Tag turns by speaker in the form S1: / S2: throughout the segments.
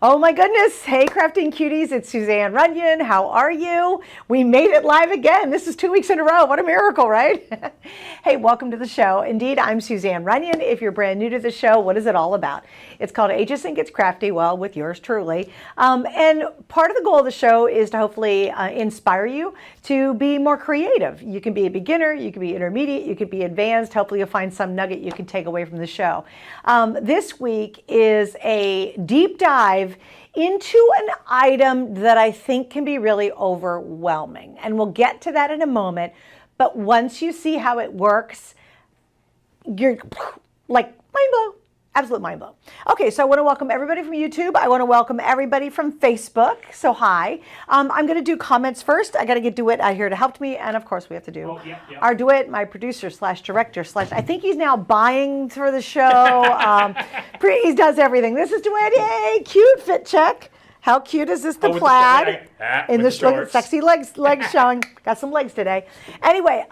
S1: Oh my goodness. Hey, Crafty and Cuties. It's Suzanne Runyon. How are you? We made it live again. This is 2 weeks in a row. What a miracle, right? Hey, welcome to the show. Indeed, I'm Suzanne Runyon. If you're brand new to the show, what is it all about? It's called HSN Gets Crafty, well, with yours truly. And part of the goal of the show is to hopefully inspire you to be more creative. You can be a beginner, you can be intermediate, you could be advanced. Hopefully you'll find some nugget you can take away from the show. This week is a deep dive into an item that I think can be really overwhelming. And we'll get to that in a moment. But once you see how it works, you're like, mind blown. Absolute mind blow. Okay, so I want to welcome everybody from YouTube. I want to welcome everybody from Facebook. So hi. I'm going to do comments first. I got to get DeWitt out here to help me. And of course we have to do our DeWitt, my producer slash director slash, I think he's now buying for the show. He does everything. This is DeWitt. Yay, cute fit check. How cute is this? The plaid in this sexy legs showing. Got some legs today. Anyway,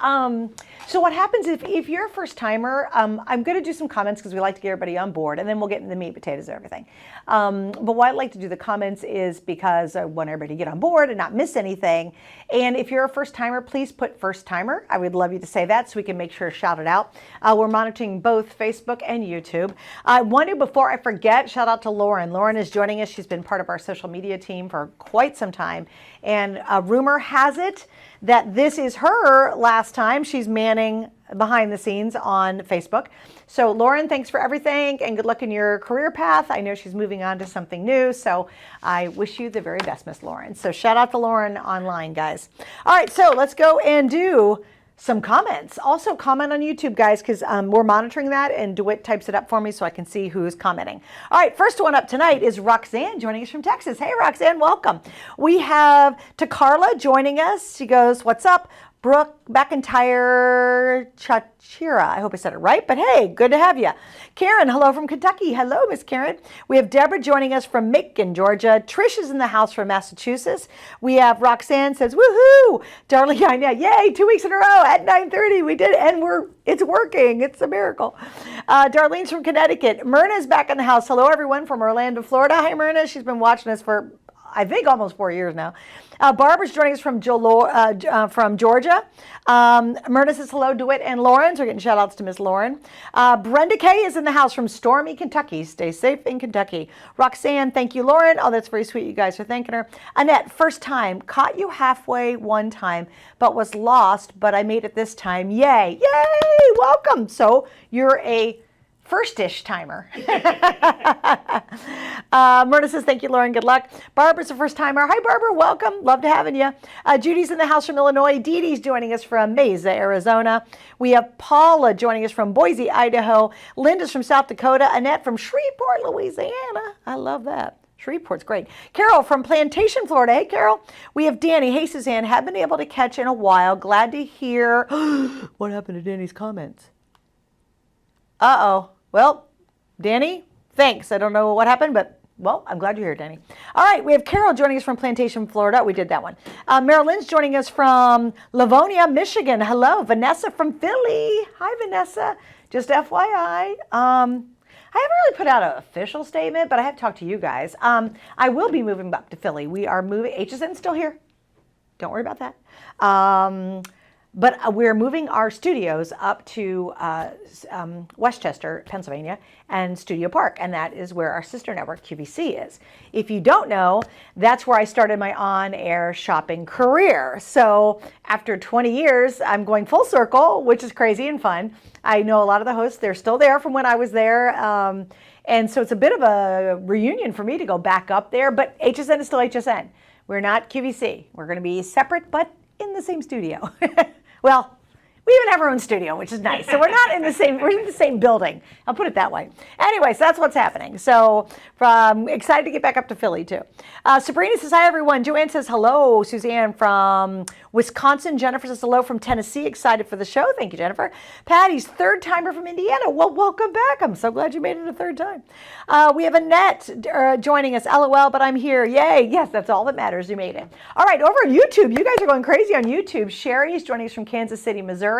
S1: so what happens if you're a first timer? I'm going to do some comments because we like to get everybody on board, and then we'll get into the meat, potatoes, and everything. But why I like to do the comments is because I want everybody to get on board and not miss anything. And if you're a first timer, please put first timer. I would love you to say that so we can make sure to shout it out. We're monitoring both Facebook and YouTube. I want to, before I forget, shout out to Lauren. Lauren is joining us. She's been part of our social media team for quite some time. And rumor has it that this is her last time. She's manning behind the scenes on Facebook. So Lauren, thanks for everything and good luck in your career path. I know she's moving on to something new. So I wish you the very best, Miss Lauren. So shout out to Lauren online, guys. All right, so let's go and do some comments. Also comment on YouTube, guys, because we're monitoring that, and DeWitt types it up for me so I can see who's commenting. All right, first one up tonight is Roxanne joining us from Texas. Hey, Roxanne, welcome. We have Takarla joining us. She goes, what's up? Brooke McIntyre Chachira. I hope I said it right, but hey, good to have you. Karen, hello from Kentucky. Hello, Miss Karen. We have Deborah joining us from Macon, Georgia. Trish is in the house from Massachusetts. We have Roxanne says, woohoo! Darling, I know, yay, 2 weeks in a row at 9:30. We did it, and it's working. It's a miracle. Darlene's from Connecticut. Myrna's back in the house. Hello, everyone from Orlando, Florida. Hi, Myrna. She's been watching us for, I think, almost 4 years now. Barbara's joining us from Georgia. Myrna says hello, DeWitt and Lauren. So we're getting shout outs to Miss Lauren. Brenda Kay is in the house from stormy Kentucky. Stay safe in Kentucky. Roxanne, thank you, Lauren. Oh, that's very sweet. You guys are thanking her. Annette, first time. Caught you halfway one time, but was lost, but I made it this time. Yay. Yay. Welcome. So you're a first-ish timer. Myrna says, thank you, Lauren. Good luck. Barbara's a first-timer. Hi, Barbara. Welcome. Love to having you. Judy's in the house from Illinois. Dee Dee's joining us from Mesa, Arizona. We have Paula joining us from Boise, Idaho. Linda's from South Dakota. Annette from Shreveport, Louisiana. I love that. Shreveport's great. Carol from Plantation, Florida. Hey, Carol. We have Danny. Hey, Suzanne. Haven't been able to catch in a while. Glad to hear. What happened to Danny's comments? Uh-oh. Well, Danny, thanks. I don't know what happened, but, well, I'm glad you're here, Danny. All right, we have Carol joining us from Plantation, Florida. We did that one. Marilyn's joining us from Livonia, Michigan. Hello. Vanessa from Philly. Hi, Vanessa. Just FYI. I haven't really put out an official statement, but I have talked to you guys. I will be moving up to Philly. We are moving. HSN's still here. Don't worry about that. But we're moving our studios up to Westchester, Pennsylvania, and Studio Park, and that is where our sister network, QVC, is. If you don't know, that's where I started my on-air shopping career. So after 20 years, I'm going full circle, which is crazy and fun. I know a lot of the hosts. They're still there from when I was there. And so it's a bit of a reunion for me to go back up there, but HSN is still HSN. We're not QVC. We're going to be separate, but in the same studio. Well, we even have our own studio, which is nice. So we're in the same building. I'll put it that way. Anyway, so that's what's happening. So excited to get back up to Philly too. Sabrina says, hi, everyone. Joanne says, hello. Suzanne from Wisconsin. Jennifer says, hello from Tennessee. Excited for the show. Thank you, Jennifer. Patty's third timer from Indiana. Well, welcome back. I'm so glad you made it a third time. We have Annette joining us. LOL, but I'm here. Yay. Yes, that's all that matters. You made it. All right, over on YouTube. You guys are going crazy on YouTube. Sherry is joining us from Kansas City, Missouri.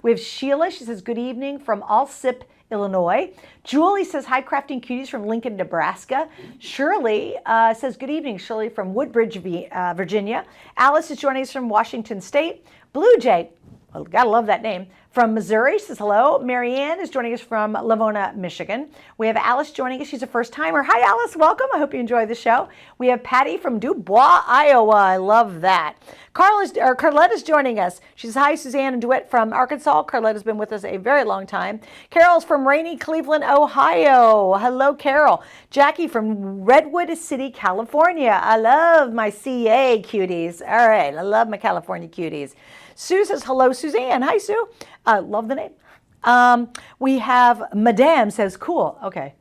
S1: We have Sheila. She says, good evening from Allsip Illinois. Julie says, hi, Crafting Cuties from Lincoln, Nebraska. Shirley says, good evening, Shirley from Woodbridge, Virginia. Alice is joining us from Washington State. Blue Jay, well, gotta love that name, from Missouri, says hello. Marianne is joining us from Lavona, Michigan. We have Alice joining us. She's a first timer. Hi, Alice. Welcome. I hope you enjoy the show. We have Patty from Dubois, Iowa. I love that. Carlette is joining us. She says, hi, Suzanne and DeWitt from Arkansas. Carlette has been with us a very long time. Carol's from rainy Cleveland, Ohio. Hello, Carol. Jackie from Redwood City, California. I love my CA cuties. All right. I love my California cuties. Sue says, hello, Suzanne. Hi, Sue. Love the name. We have Madame says, cool. Okay.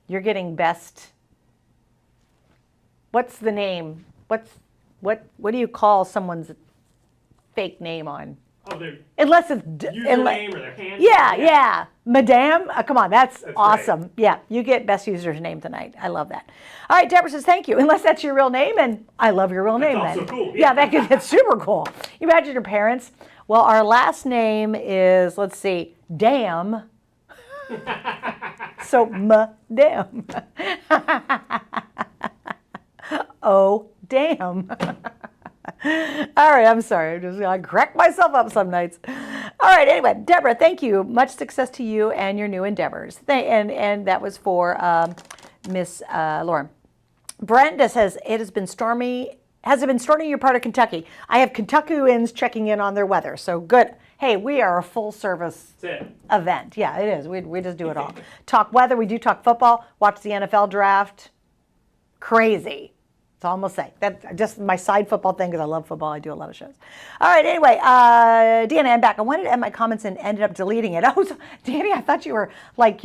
S1: You're getting best. What's the name? What do you call someone's fake name on?
S2: Oh, their
S1: unless it's
S2: username or their handle.
S1: Yeah. Madame, come on, that's awesome.
S2: Great.
S1: Yeah, you get best user's name tonight. I love that. All right, Deborah says thank you. Unless that's your real name, and I love your real name.
S2: That's
S1: then.
S2: also cool.
S1: Yeah, that's super cool. You imagine your parents. Well, our last name is, let's see, Damn. So Madame. Oh, damn. All right, I'm sorry. I crack myself up some nights. All right, anyway, Deborah, thank you. Much success to you and your new endeavors. And that was for Miss Lauren. Brenda says, it has been stormy. Has it been stormy in your part of Kentucky? I have Kentuckians checking in on their weather, so good. Hey, we are a full service event. Yeah, it is. We just do it all. Talk weather, we do talk football, watch the NFL draft. Crazy. That's all I'm gonna say. That's just my side football thing because I love football. I do a lot of shows. All right, anyway, Deanna, I'm back. I wanted to end my comments and ended up deleting it. Oh, so, Danny, I thought you were like,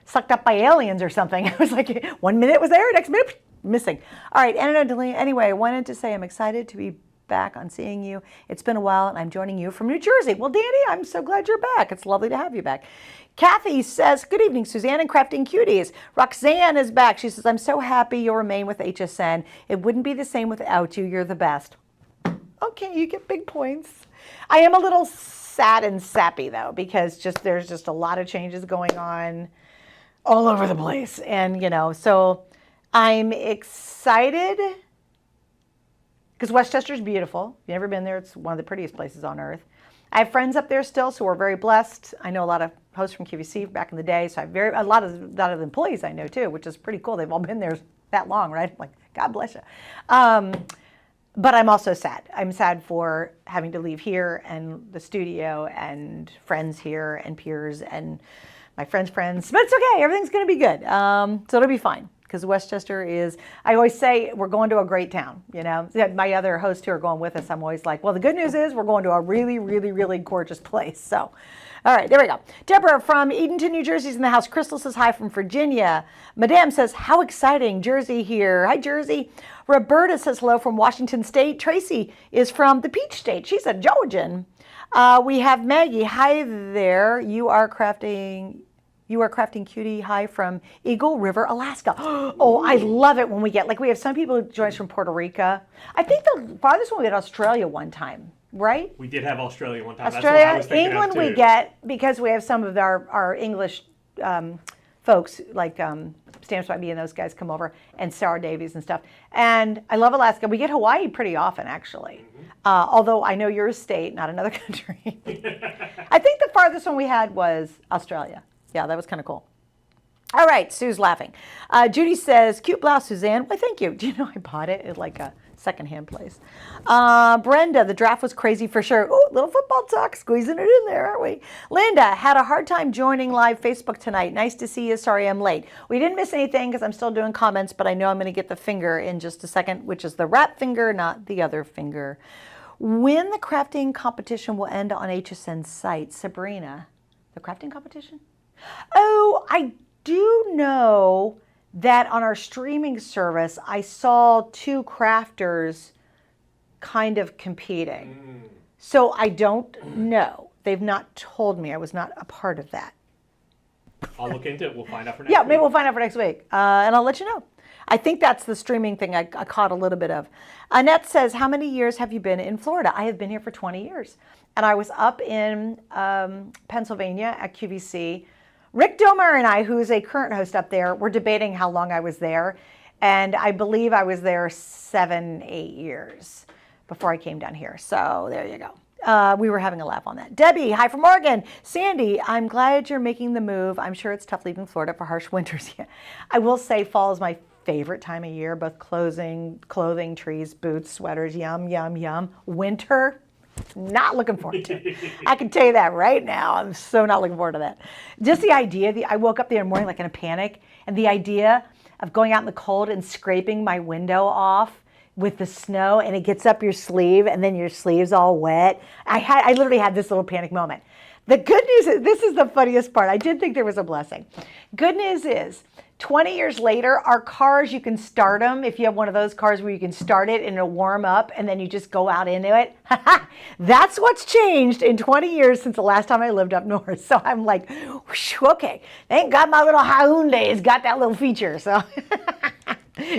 S1: sucked up by aliens or something. I was like, 1 minute it was there, next minute, missing. All right, anyway, I wanted to say I'm excited to be back on seeing you. It's been a while, and I'm joining you from New Jersey. Well, Danny, I'm so glad you're back. It's lovely to have you back. Kathy says, good evening, Suzanne and Crafting Cuties. Roxanne is back. She says, I'm so happy you'll remain with HSN. It wouldn't be the same without you. You're the best. Okay, you get big points. I am a little sad and sappy, though, because there's just a lot of changes going on all over the place. And, so I'm excited because Westchester's beautiful. If you've never been there, it's one of the prettiest places on earth. I have friends up there still, so we're very blessed. I know a lot of hosts from QVC back in the day, so I have a lot of the employees I know too, which is pretty cool. They've all been there that long, right? Like, God bless you. But I'm also sad. I'm sad for having to leave here and the studio and friends here and peers and my friends' friends. But it's okay. Everything's going to be good. So it'll be fine. Because Westchester is, I always say, we're going to a great town, My other hosts who are going with us, I'm always like, well, the good news is we're going to a really, really, really gorgeous place. So, all right, there we go. Deborah from Edenton, New Jersey is in the house. Crystal says hi from Virginia. Madame says, how exciting, Jersey here. Hi, Jersey. Roberta says hello from Washington State. Tracy is from the Peach State. She's a Georgian. We have Maggie. Hi there. You are crafting Cutie. Hi from Eagle River, Alaska. Oh, I love it when we get, we have some people who join us from Puerto Rico. I think the farthest one we had Australia one time, right?
S2: We did have Australia one time.
S1: Australia,
S2: that's what I was thinking
S1: England
S2: of too.
S1: we get, because we have some of our English folks, like Stamps by Me and those guys come over, and Sarah Davies and stuff. And I love Alaska. We get Hawaii pretty often, actually. Although I know you're a state, not another country. I think the farthest one we had was Australia. Yeah, that was kind of cool. All right, Sue's laughing. Judy says, cute blouse, Suzanne. Why, thank you. Do you know I bought it at like a secondhand place? Brenda, the draft was crazy for sure. Oh, little football talk, squeezing it in there, aren't we? Linda, had a hard time joining live Facebook tonight. Nice to see you. Sorry I'm late. We didn't miss anything because I'm still doing comments, but I know I'm going to get the finger in just a second, which is the wrap finger, not the other finger. When the crafting competition will end on HSN's site, Sabrina, the crafting competition? Oh, I do know that on our streaming service, I saw two crafters kind of competing. So I don't know. They've not told me. I was not a part of that.
S2: I'll look into it. We'll find out for next week.
S1: Yeah, maybe we'll find out for next week. And I'll let you know. I think that's the streaming thing I caught a little bit of. Annette says, how many years have you been in Florida? I have been here for 20 years. And I was up in Pennsylvania at QVC Rick Domer and I, who is a current host up there, were debating how long I was there. And I believe I was there 7, 8 years before I came down here. So there you go. We were having a laugh on that. Debbie, hi from Oregon. Sandy, I'm glad you're making the move. I'm sure it's tough leaving Florida for harsh winters. I will say fall is my favorite time of year, both clothing, trees, boots, sweaters, yum, yum, yum. Winter, not looking forward to it. I can tell you that right now. I'm so not looking forward to that. Just the idea, I woke up the other morning like in a panic, and the idea of going out in the cold and scraping my window off with the snow, and it gets up your sleeve, and then your sleeve's all wet. I literally had this little panic moment. The good news is, this is the funniest part. I did think there was a blessing. Good news is, 20 years later, our cars, you can start them. If you have one of those cars where you can start it and it'll warm up and then you just go out into it. That's what's changed in 20 years since the last time I lived up north. So I'm like, whoosh, okay, thank God my little Hyundai has got that little feature. So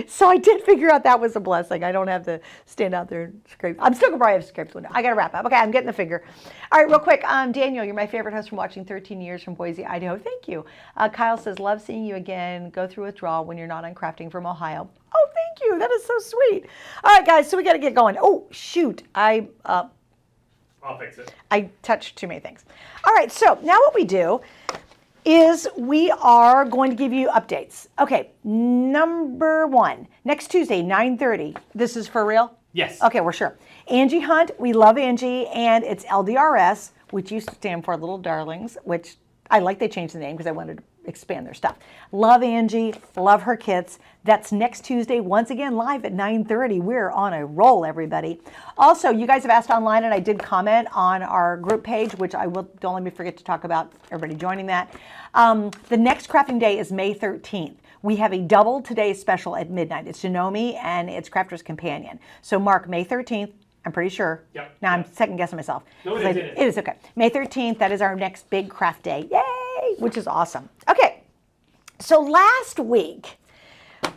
S1: so I did figure out that was a blessing. I don't have to stand out there and scrape. I'm still going to probably have to scrape the window. I got to wrap up. Okay, I'm getting the figure. All right, real quick. Daniel, you're my favorite host from watching 13 years from Boise, Idaho. Thank you. Kyle says, love seeing you again. Go through withdrawal when you're not on Crafting from Ohio. Oh, thank you. That is so sweet. All right, guys, so we got to get going. Oh, shoot.
S2: I'll fix it.
S1: I touched too many things. All right, so now what we do is we are going to give you updates. Okay, number 1, next Tuesday, 9:30. This is for real?
S2: Yes.
S1: Okay, we're sure. Angie Hunt, we love Angie, and it's LDRS, which used to stand for Little Darlings, which I like they changed the name because I wanted to expand their stuff. Love Angie, love her kits. That's next Tuesday, once again, live at 9:30. We're on a roll, everybody. Also, you guys have asked online, and I did comment on our group page, which I will, don't let me forget to talk about everybody joining that. The next crafting day is May 13th. We have a double today special at midnight. It's Janome and it's Crafter's Companion. So mark May 13th. I'm pretty sure.
S2: Yep.
S1: Now I'm second guessing myself.
S2: No, it is.
S1: It is, okay. May 13th, that is our next big craft day. Yay! Which is awesome. Okay, so last week,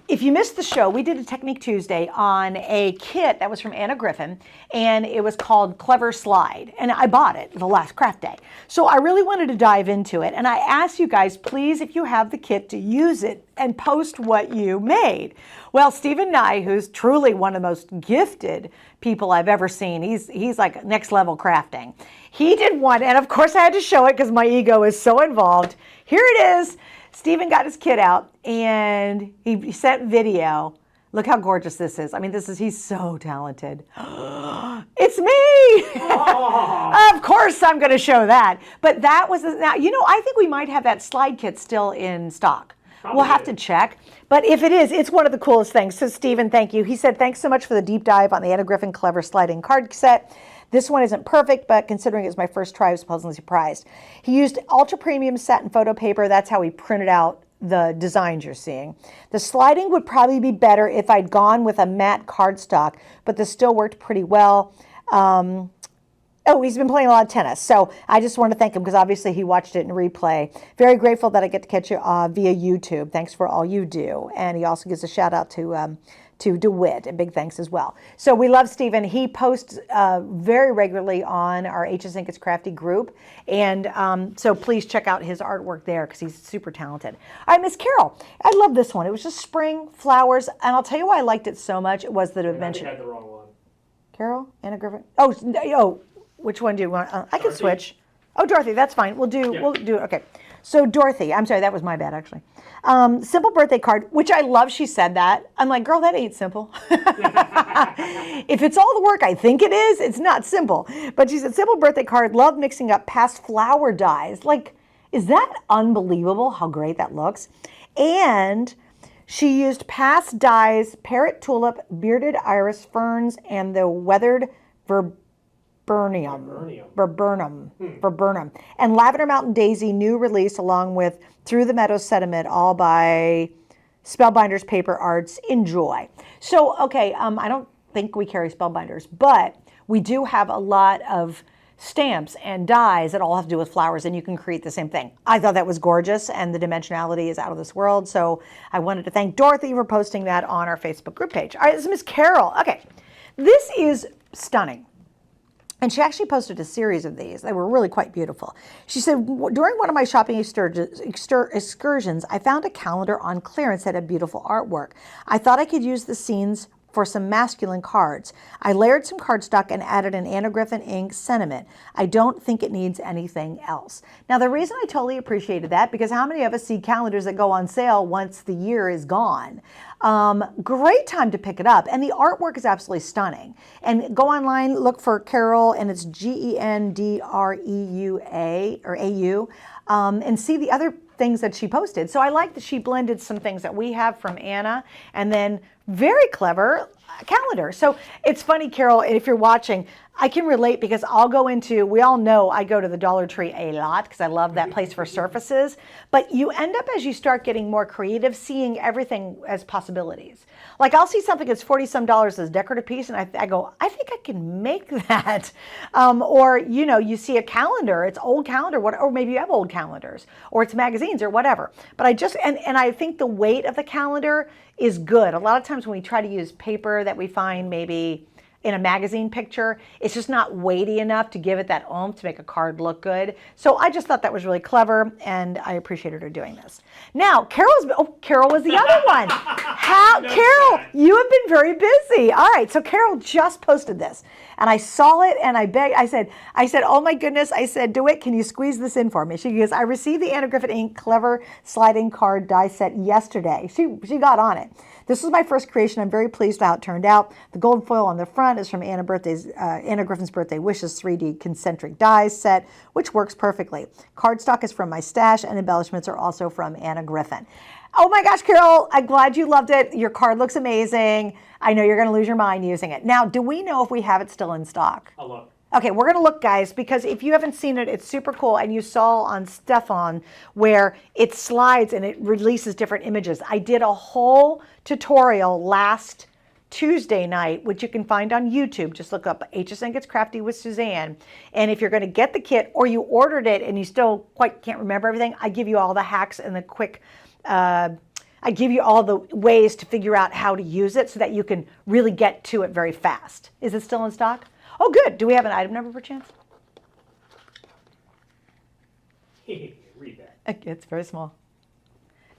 S1: if you missed the show, we did a Technique Tuesday on a kit that was from Anna Griffin, and it was called Clever Slide, and I bought it the last craft day. So I really wanted to dive into it, and I asked you guys, please, if you have the kit, to use it and post what you made. Well, Stephen Nye, who's truly one of the most gifted people I've ever seen, he's like next level crafting. He did one, and of course I had to show it because my ego is so involved. Here it is. Stephen got his kit out and he sent video. Look how gorgeous this is. I mean, he's so talented. It's me. Of course I'm going to show that. But that was, now, I think we might have that slide kit still in stock. Probably. We'll have to check. But if it is, it's one of the coolest things. So Stephen, thank you. He said, thanks so much for the deep dive on the Anna Griffin Clever Sliding card set. This one isn't perfect, but considering it was my first try, I was pleasantly surprised. He used ultra premium satin photo paper. That's how he printed out the designs you're seeing. The sliding would probably be better if I'd gone with a matte cardstock, but this still worked pretty well. Oh, he's been playing a lot of tennis. So I just want to thank him because obviously he watched it in replay. Very grateful that I get to catch you via YouTube. Thanks for all you do. And he also gives a shout out to DeWitt, and big thanks as well. So we love Stephen. He posts very regularly on our HSN Gets Crafty group. And so please check out his artwork there because he's super talented. All right, Miss Carol, I love this one. It was just spring, flowers. And I'll tell you why I liked it so much. It was the dimension.
S2: I think I had the wrong one.
S1: Carol? Anna Griffin? Oh, which one do you want? I can switch. Oh, Dorothy, that's fine. We'll do it. Okay. So Dorothy, I'm sorry, that was my bad actually. Simple birthday card, which I love she said that. I'm like, girl, that ain't simple. If it's all the work I think it is, it's not simple. But she said, simple birthday card, love mixing up past flower dyes. Like, is that unbelievable how great that looks? And she used past dyes, parrot tulip, bearded iris, ferns, and the weathered Viburnum, and Lavender Mountain Daisy, new release, along with Through the Meadows Sediment, all by Spellbinders Paper Arts. Enjoy. So, okay, I don't think we carry Spellbinders, but we do have a lot of stamps and dies that all have to do with flowers, and you can create the same thing. I thought that was gorgeous, and the dimensionality is out of this world, so I wanted to thank Dorothy for posting that on our Facebook group page. All right, this is Miss Carol. Okay, this is stunning. And she actually posted a series of these. They were really quite beautiful. She said, during one of my shopping excursions, I found a calendar on clearance that had beautiful artwork. I thought I could use the scenes for some masculine cards. I layered some cardstock and added an anagriffin ink sentiment. I don't think it needs anything else. Now, the reason I totally appreciated that, because how many of us see calendars that go on sale once the year is gone? Great time to pick it up. And the artwork is absolutely stunning. And go online, look for Carol, and it's Gendreua or AU, and see the other things that she posted. So I like that she blended some things that we have from Anna, and then very clever calendar. So it's funny, Carol, if you're watching, I can relate because I'll go into, we all know I go to the Dollar Tree a lot because I love that place for surfaces, but you end up, as you start getting more creative, seeing everything as possibilities. Like I'll see something that's $40-some as a decorative piece and I go, I think I can make that. Or, you know, you see a calendar, it's old calendar, or maybe you have old calendars, or it's magazines or whatever. But I just, and I think the weight of the calendar is good. A lot of times when we try to use paper that we find maybe in a magazine picture, it's just not weighty enough to give it that oomph to make a card look good. So I just thought that was really clever, and I appreciated her doing this. Now, Carol was the other one. Carol, you have been very busy. All right, so Carol just posted this, and I saw it, and I begged, I said, oh my goodness, I said, DeWitt, can you squeeze this in for me? She goes, I received the anagriffin ink clever sliding card die set yesterday. She got on it. This was my first creation. I'm very pleased with how it turned out. The gold foil on the front is from Anna Griffin's Birthday Wishes 3D concentric dies set, which works perfectly. Cardstock is from my stash, and embellishments are also from Anna Griffin. Oh my gosh, Carol, I'm glad you loved it. Your card looks amazing. I know you're going to lose your mind using it. Now, do we know if we have it still in stock?
S2: I'll look.
S1: Okay, we're going to look, guys, because if you haven't seen it, it's super cool. And you saw on Stefan where it slides and it releases different images. I did a whole tutorial last Tuesday night, which you can find on YouTube. Just look up HSN Gets Crafty with Suzanne. And if you're going to get the kit or you ordered it and you still quite can't remember everything, I give you all the hacks and the quick, I give you all the ways to figure out how to use it so that you can really get to it very fast. Is it still in stock? Oh, good. Do we have an item number, perchance?
S2: Read that.
S1: It's very small.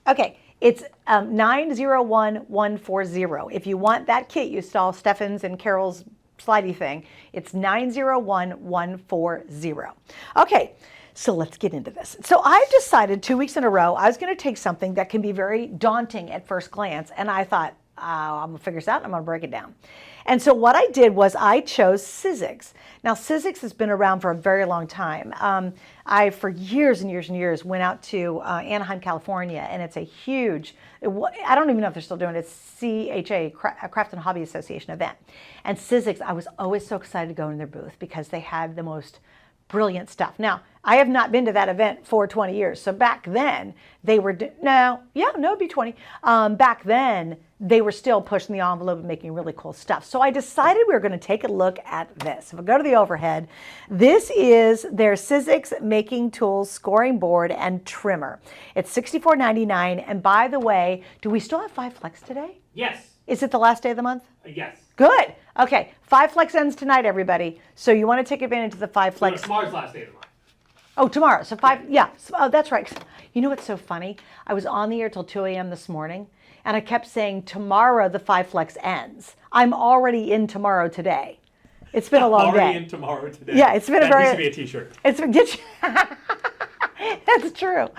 S1: Okay, it's 901140. If you want that kit, you saw Stefan's and Carol's slidey thing. It's 901140. Okay, so let's get into this. So I've decided 2 weeks in a row I was going to take something that can be very daunting at first glance, and I thought, I'm going to figure this out and I'm going to break it down. And so what I did was I chose Sizzix. Now, Sizzix has been around for a very long time. I, for years and years and years, went out to Anaheim, California, and it's a huge, I don't even know if they're still doing it, it's CHA, Craft and Hobby Association event. And Sizzix, I was always so excited to go in their booth because they had the most brilliant stuff. Now, I have not been to that event for 20 years. So back then, they were, it'd be 20. Back then, they were still pushing the envelope and making really cool stuff. So I decided we were going to take a look at this. If we go to the overhead, this is their Sizzix Making Tools scoring board and trimmer. It's $64.99. And by the way, do we still have 5 Flex today?
S2: Yes.
S1: Is it the last day of the month?
S2: Yes.
S1: Good. Okay, 5 Flex ends tonight, everybody. So you want to take advantage of the 5 Flex.
S2: No, tomorrow's last day of the month.
S1: Oh, tomorrow. So 5, yeah. Oh, that's right. You know what's so funny? I was on the air till 2 a.m. this morning, and I kept saying, tomorrow the 5 Flex ends. I'm already in tomorrow today. It's been a long day.
S2: Already in tomorrow today.
S1: Yeah, it's been
S2: that
S1: a very...
S2: needs to be a t-shirt.
S1: That's true.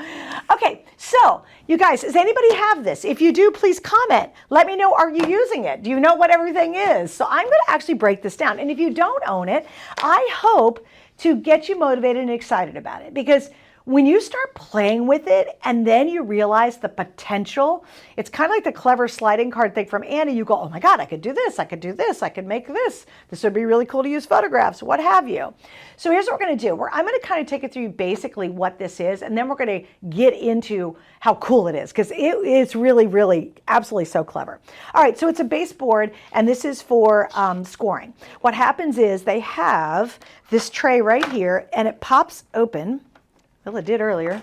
S1: Okay, so you guys, does anybody have this? If you do, please comment. Let me know, are you using it? Do you know what everything is? So I'm going to actually break this down. And if you don't own it, I hope to get you motivated and excited about it, because when you start playing with it and then you realize the potential, it's kind of like the clever sliding card thing from Anna. You go, oh my God, I could do this, I could do this, I could make this. This would be really cool to use photographs, what have you. So here's what we're going to do. I'm going to kind of take it through basically what this is, and then we're going to get into how cool it is, because it is really, really absolutely so clever. All right, so it's a baseboard, and this is for scoring. What happens is they have this tray right here, and it pops open. Well, it did earlier.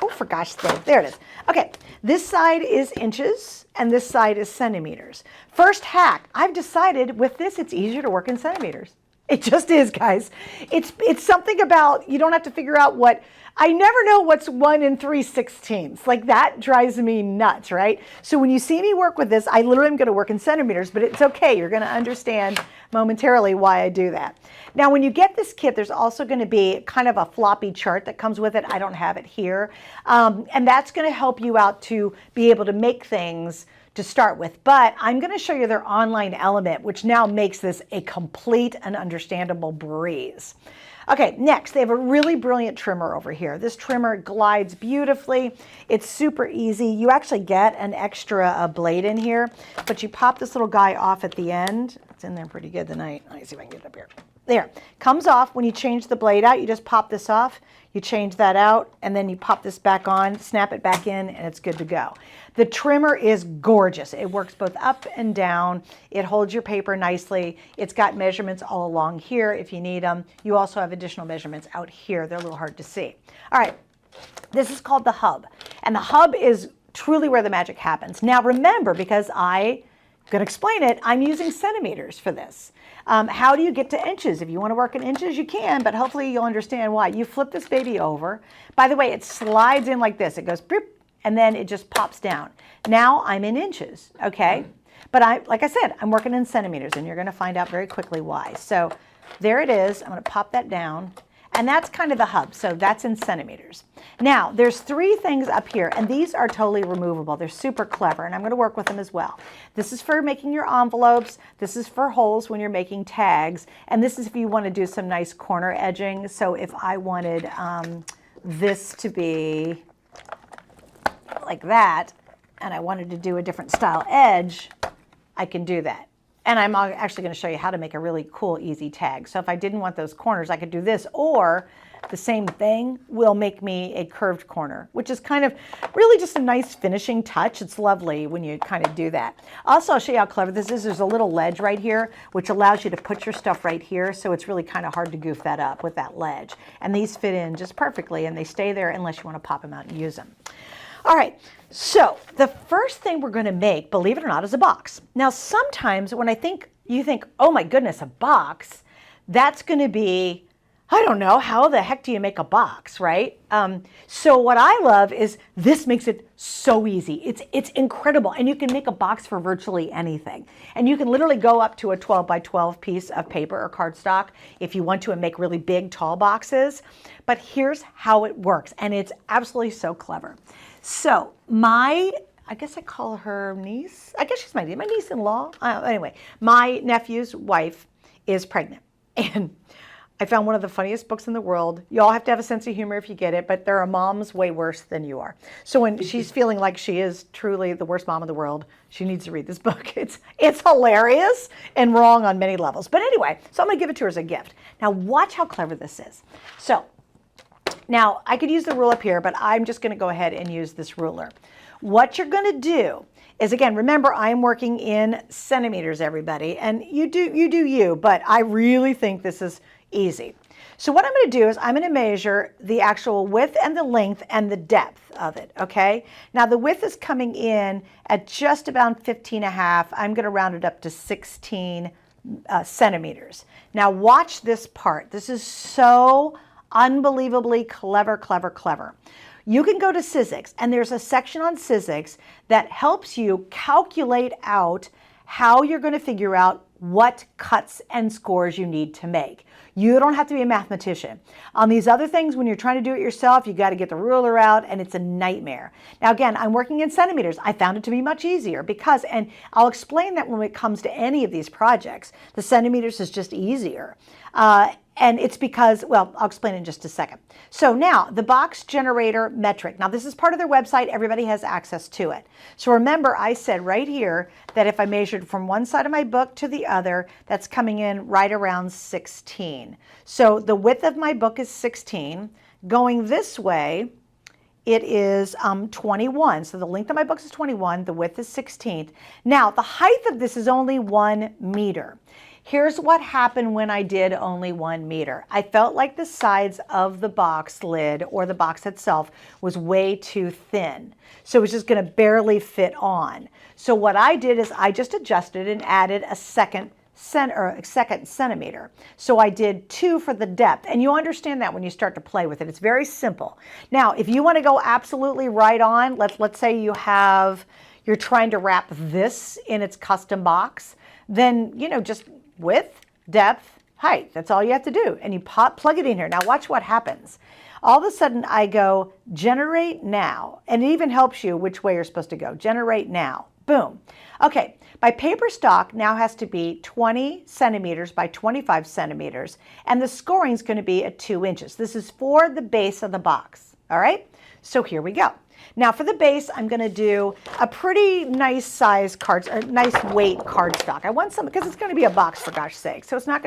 S1: Oh, for gosh sake, there it is. Okay, this side is inches and this side is centimeters. First hack, I've decided with this it's easier to work in centimeters. It just is, guys. It's something about, you don't have to figure out what, I never know what's 1 3/16. Like that drives me nuts, right? So when you see me work with this, I literally am going to work in centimeters, but it's okay. You're going to understand momentarily why I do that. Now, when you get this kit, there's also going to be kind of a floppy chart that comes with it. I don't have it here. And that's going to help you out to be able to make things to start with, but I'm going to show you their online element, which now makes this a complete and understandable breeze. Okay, next, they have a really brilliant trimmer over here. This trimmer glides beautifully. It's super easy. You actually get an extra blade in here, but you pop this little guy off at the end. It's in there pretty good tonight. Let me see if I can get it up here. There, comes off. When you change the blade out, you just pop this off, you change that out, and then you pop this back on, snap it back in, and it's good to go. The trimmer is gorgeous. It works both up and down. It holds your paper nicely. It's got measurements all along here if you need them. You also have additional measurements out here. They're a little hard to see. All right, this is called the hub, and the hub is truly where the magic happens. Now remember, because I'm going to explain it, I'm using centimeters for this. How do you get to inches? If you want to work in inches, you can, but hopefully you'll understand why. You flip this baby over. By the way, it slides in like this. It goes boop, and then it just pops down. Now I'm in inches, okay? But like I said, I'm working in centimeters, and you're going to find out very quickly why. So there it is. I'm going to pop that down. And that's kind of the hub, so that's in centimeters. Now, there's 3 things up here, and these are totally removable. They're super clever, and I'm going to work with them as well. This is for making your envelopes. This is for holes when you're making tags, and this is if you want to do some nice corner edging. So if I wanted this to be like that, and I wanted to do a different style edge, I can do that. And I'm actually going to show you how to make a really cool, easy tag. So if I didn't want those corners, I could do this, or the same thing will make me a curved corner, which is kind of really just a nice finishing touch. It's lovely when you kind of do that. Also, I'll show you how clever this is. There's a little ledge right here, which allows you to put your stuff right here. So it's really kind of hard to goof that up with that ledge. And these fit in just perfectly, and they stay there unless you want to pop them out and use them. All right, so the first thing we're going to make, believe it or not, is a box. Now, sometimes when you think, oh my goodness, a box, that's going to be, I don't know, how the heck do you make a box, right? So what I love is this makes it so easy. It's incredible, and you can make a box for virtually anything. And you can literally go up to a 12 by 12 piece of paper or cardstock if you want to and make really big, tall boxes. But here's how it works, and it's absolutely so clever. So I guess I call her niece. I guess she's my niece-in-law. Anyway, my nephew's wife is pregnant. And I found one of the funniest books in the world. You all have to have a sense of humor if you get it, but there are moms way worse than you are. So when she's feeling like she is truly the worst mom in the world, she needs to read this book. It's hilarious and wrong on many levels. But anyway, so I'm going to give it to her as a gift. Now watch how clever this is. So now, I could use the rule up here, but I'm just going to go ahead and use this ruler. What you're going to do is, again, remember, I'm working in centimeters, everybody, and you do you, but I really think this is easy. So what I'm going to do is I'm going to measure the actual width and the length and the depth of it, okay? Now, the width is coming in at just about 15.5. I'm going to round it up to 16 centimeters. Now, watch this part. This is so unbelievably clever, clever, clever. You can go to Sizzix, and there's a section on Sizzix that helps you calculate out how you're going to figure out what cuts and scores you need to make. You don't have to be a mathematician. On these other things, when you're trying to do it yourself, you got to get the ruler out, and it's a nightmare. Now, again, I'm working in centimeters. I found it to be much easier because, and I'll explain that when it comes to any of these projects, the centimeters is just easier. And it's because, well, I'll explain in just a second. So now, the box generator metric. Now, this is part of their website. Everybody has access to it. So remember, I said right here that if I measured from one side of my book to the other, that's coming in right around 16. So the width of my book is 16. Going this way, it is 21. So the length of my book is 21. The width is 16. Now, the height of this is only 1 meter. Here's what happened when I did only 1 meter. I felt like the sides of the box lid or the box itself was way too thin. So it was just going to barely fit on. So what I did is I just adjusted and added a second centimeter. So I did 2 for the depth, and you understand that when you start to play with it. It's very simple. Now, if you want to go absolutely right on, let's say you're trying to wrap this in its custom box, then just width, depth, height. That's all you have to do, and you plug it in here. Now watch what happens. All of a sudden I go generate now, and it even helps you which way you're supposed to go. Generate now. Boom. Okay, my paper stock now has to be 20 centimeters by 25 centimeters, and the scoring is going to be at 2 inches. This is for the base of the box. All right, so here we go. Now for the base, I'm going to do a pretty nice size nice weight cardstock. I want some because it's going to be a box, for gosh sake. So it's not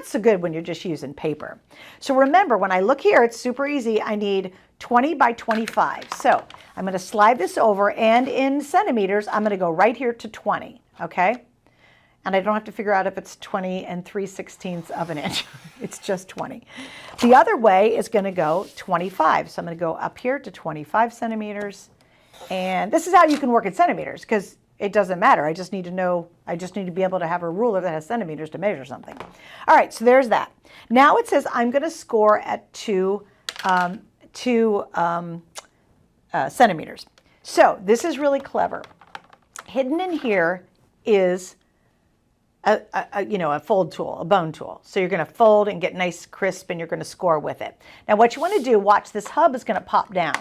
S1: so good when you're just using paper. So remember, when I look here, it's super easy. I need 20 by 25. So I'm going to slide this over, and in centimeters, I'm going to go right here to 20. Okay. And I don't have to figure out if it's 20 3/16 of an inch. It's just 20. The other way is going to go 25. So I'm going to go up here to 25 centimeters. And this is how you can work in centimeters, because it doesn't matter. I just need to be able to have a ruler that has centimeters to measure something. All right, so there's that. Now it says I'm going to score at 2 centimeters. So this is really clever. Hidden in here is a fold tool, a bone tool. So you're going to fold and get nice crisp, and you're going to score with it. Now what you want to do, watch, this hub is going to pop down,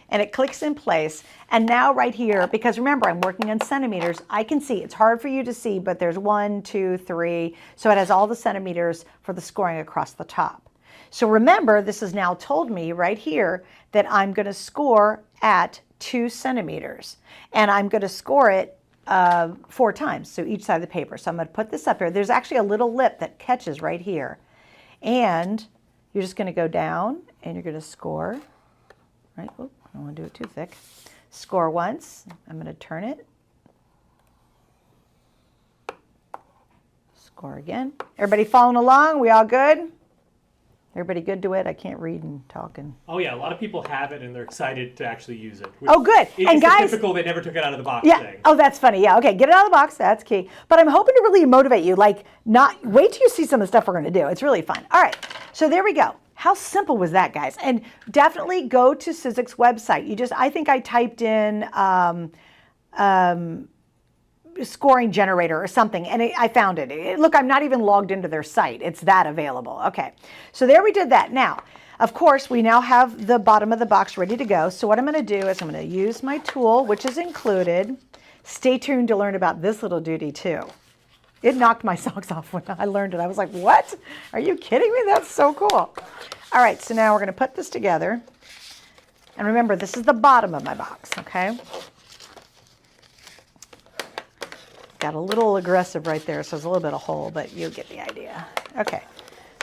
S1: and it clicks in place. And now right here, because remember I'm working on centimeters, I can see, it's hard for you to see, but there's 1, 2, 3. So it has all the centimeters for the scoring across the top. So remember, this has now told me right here that I'm going to score at 2 centimeters, and I'm going to score it 4 times, so each side of the paper. So I'm going to put this up here. There's actually a little lip that catches right here, and you're just going to go down and you're going to score, right? Oop, I don't want to do it too thick. Score once. I'm going to turn it. Score again. Everybody following along? We all good? Everybody good to it? I can't read and talk.
S2: Oh yeah, a lot of people have it and they're excited to actually use it.
S1: Oh good.
S2: And guys, typical they never took it out of the box thing.
S1: Oh, that's funny. Yeah, okay, get it out of the box. That's key. But I'm hoping to really motivate you. Like, wait till you see some of the stuff we're going to do. It's really fun. All right, so there we go. How simple was that, guys? And definitely go to Sizzix website. I think I typed in scoring generator or something, and I found it. Look, I'm not even logged into their site. It's that available. Okay, so there we did that. Now, of course, we now have the bottom of the box ready to go. So what I'm going to do is I'm going to use my tool, which is included. Stay tuned to learn about this little duty too. It knocked my socks off when I learned it. I was like, what? Are you kidding me? That's so cool. All right, so now we're going to put this together. And remember, this is the bottom of my box, okay? Got a little aggressive right there, so there's a little bit of hole, but you'll get the idea. Okay,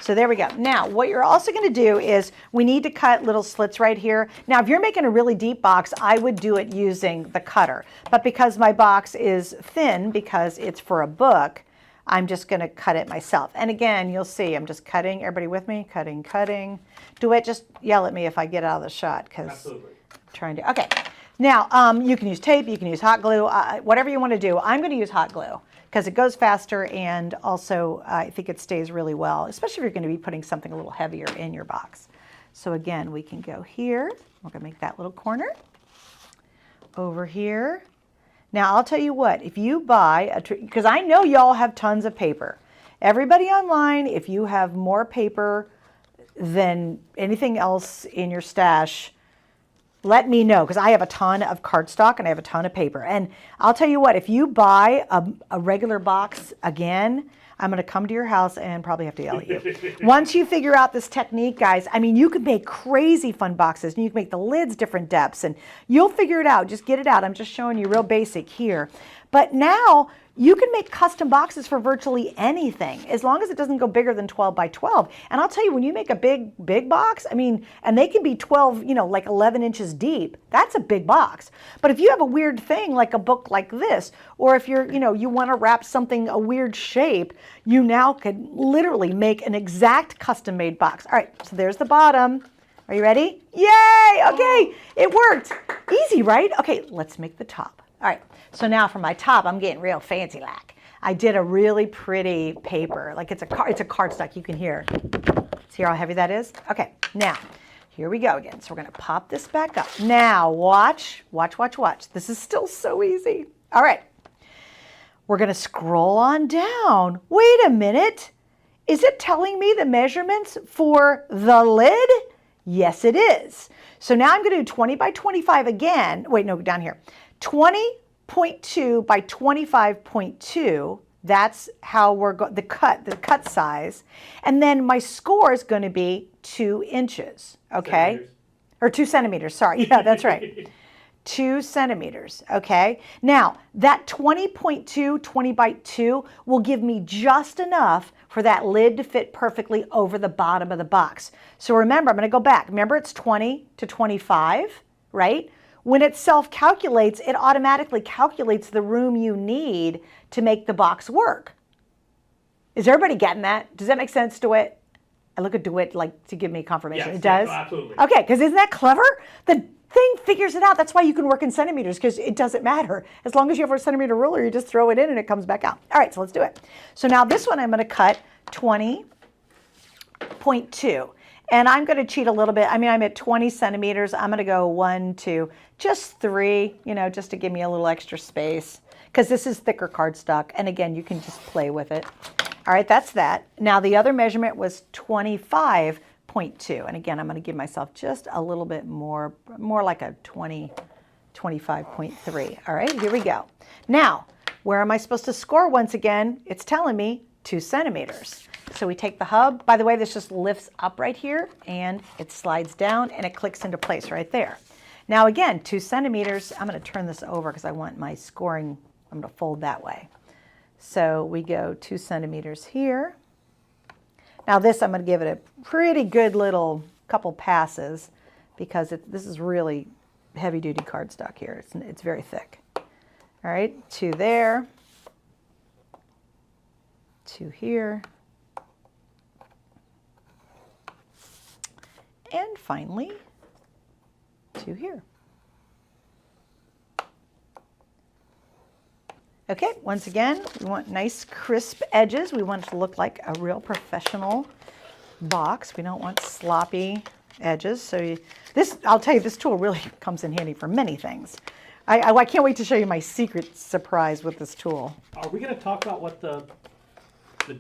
S1: so there we go. Now, what you're also going to do is we need to cut little slits right here. Now, if you're making a really deep box, I would do it using the cutter. But because my box is thin, because it's for a book, I'm just going to cut it myself. And again, you'll see I'm just cutting. Everybody with me? Cutting, cutting. Do it. Just yell at me if I get out of the shot, because I'm trying to. Okay. Now, you can use tape, you can use hot glue, whatever you want to do. I'm going to use hot glue because it goes faster, and also I think it stays really well, especially if you're going to be putting something a little heavier in your box. So again, we can go here. We're going to make that little corner. Over here. Now, I'll tell you what, if you buy, because I know y'all have tons of paper. Everybody online, if you have more paper than anything else in your stash, let me know, because I have a ton of cardstock and I have a ton of paper. And I'll tell you what, if you buy a regular box again, I'm going to come to your house and probably have to yell at you. Once you figure out this technique, guys, I mean, you can make crazy fun boxes, and you can make the lids different depths, and you'll figure it out. Just get it out. I'm just showing you real basic here. But now you can make custom boxes for virtually anything, as long as it doesn't go bigger than 12 by 12. And I'll tell you, when you make a big box, I mean, and they can be 12, like 11 inches deep, that's a big box. But if you have a weird thing, like a book like this, or if you're, you want to wrap something a weird shape, you now could literally make an exact custom made box. All right, so there's the bottom. Are you ready? Yay! Okay, it worked. Easy, right? Okay, let's make the top. All right, so now for my top, I'm getting real fancy like. I did a really pretty paper, like it's a cardstock, you can hear. See how heavy that is? Okay, now, here we go again. So we're gonna pop this back up. Now, watch. This is still so easy. All right, we're gonna scroll on down. Wait a minute, is it telling me the measurements for the lid? Yes, it is. So now I'm gonna do 20 by 25 again. Wait, no, down here. 20.2 by 25.2, that's how we're going, the cut size. And then my score is going to be 2 inches, okay? Centimeters. Or 2 centimeters, sorry. Yeah, that's right. 2 centimeters, okay? Now, that 20.2, 20 by 2 will give me just enough for that lid to fit perfectly over the bottom of the box. So remember, I'm going to go back. Remember, it's 20 to 25, right? When it self-calculates, it automatically calculates the room you need to make the box work. Is everybody getting that? Does that make sense, DeWitt? I look at DeWitt like to give me confirmation.
S2: Yes,
S1: it does?
S2: Yes, absolutely.
S1: Okay, because isn't that clever? The thing figures it out. That's why you can work in centimeters, because it doesn't matter. As long as you have a centimeter ruler, you just throw it in and it comes back out. All right, so let's do it. So now this one I'm going to cut 20.2. And I'm going to cheat a little bit. I mean, I'm at 20 centimeters. I'm going to go 1, 2, just 3, just to give me a little extra space, because this is thicker cardstock. And again, you can just play with it. All right, that's that. Now the other measurement was 25.2. And again, I'm going to give myself just a little bit more like a 25.3. All right, here we go. Now, where am I supposed to score once again? It's telling me 2 centimeters. So we take the hub. By the way, this just lifts up right here and it slides down and it clicks into place right there. Now again, 2 centimeters. I'm going to turn this over because I want my scoring, I'm going to fold that way. So we go 2 centimeters here. Now this, I'm going to give it a pretty good little couple passes because this is really heavy duty cardstock here. It's very thick. All right, 2 there, 2 here. And finally, 2 here. Okay, once again, we want nice crisp edges. We want it to look like a real professional box. We don't want sloppy edges. So I'll tell you, this tool really comes in handy for many things. I can't wait to show you my secret surprise with this tool.
S2: Are we going to talk about what the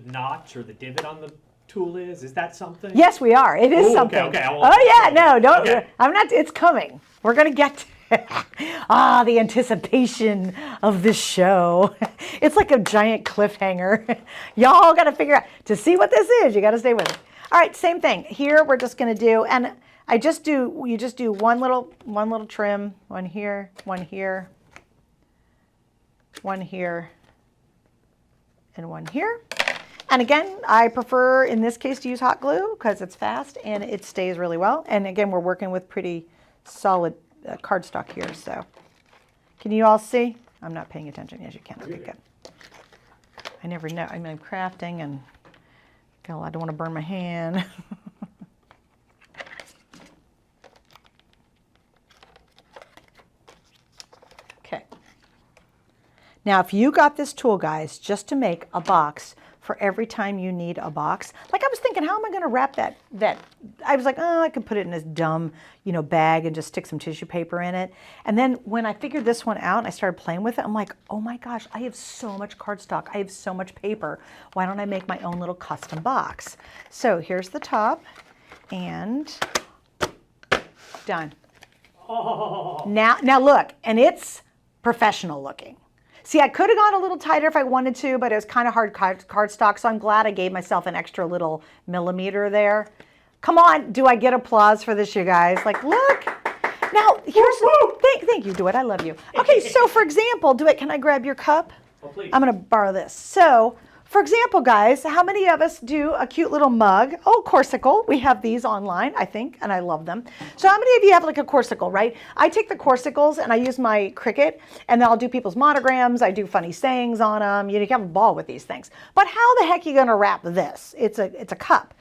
S2: notch or the divot on the tool is? Is that something?
S1: Yes, we are. It is something.
S2: Okay.
S1: Oh yeah, no, don't.
S2: Okay.
S1: I'm not. It's coming. We're gonna get to the anticipation of this show. It's like a giant cliffhanger. Y'all got to figure out to see what this is. You got to stay with it. All right, same thing here. We're just gonna do, and you just do one little trim, one here, one here, one here, and one here. And again, I prefer in this case to use hot glue because it's fast and it stays really well. And again, we're working with pretty solid cardstock here. So can you all see? I'm not paying attention. Yes, you can. Okay, good. I never know. I mean, I'm crafting and I don't want to burn my hand. Okay. Now, if you got this tool, guys, just to make a box for every time you need a box. Like I was thinking, how am I going to wrap that? I was like, oh, I could put it in this dumb, bag and just stick some tissue paper in it. And then when I figured this one out and I started playing with it, I'm like, oh my gosh, I have so much cardstock. I have so much paper. Why don't I make my own little custom box? So here's the top and done.
S2: Oh.
S1: Now look, and it's professional looking. See, I could have gone a little tighter if I wanted to, but it was kind of hard cardstock, so I'm glad I gave myself an extra little millimeter there. Come on, do I get applause for this, you guys? Like, look. Now, here's, thank you, DeWitt, I love you. Okay, so for example, DeWitt, can I grab your cup?
S2: Oh, please.
S1: I'm going to borrow this. So, for example, guys, how many of us do a cute little mug? Oh, corsicle. We have these online, I think, and I love them. So how many of you have like a corsicle, right? I take the corsicles and I use my Cricut, and then I'll do people's monograms. I do funny sayings on them. You can have a ball with these things. But how the heck are you going to wrap this? It's a cup.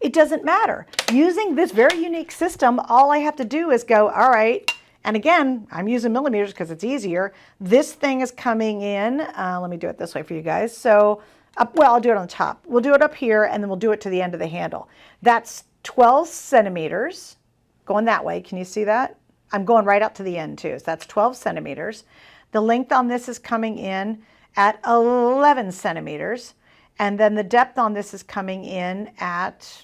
S1: It doesn't matter. Using this very unique system, all I have to do is go, all right, and again, I'm using millimeters because it's easier. This thing is coming in. Let me do it this way for you guys. So, well, I'll do it on top. We'll do it up here, and then we'll do it to the end of the handle. That's 12 centimeters going that way. Can you see that? I'm going right out to the end too. So that's 12 centimeters. The length on this is coming in at 11 centimeters. And then the depth on this is coming in at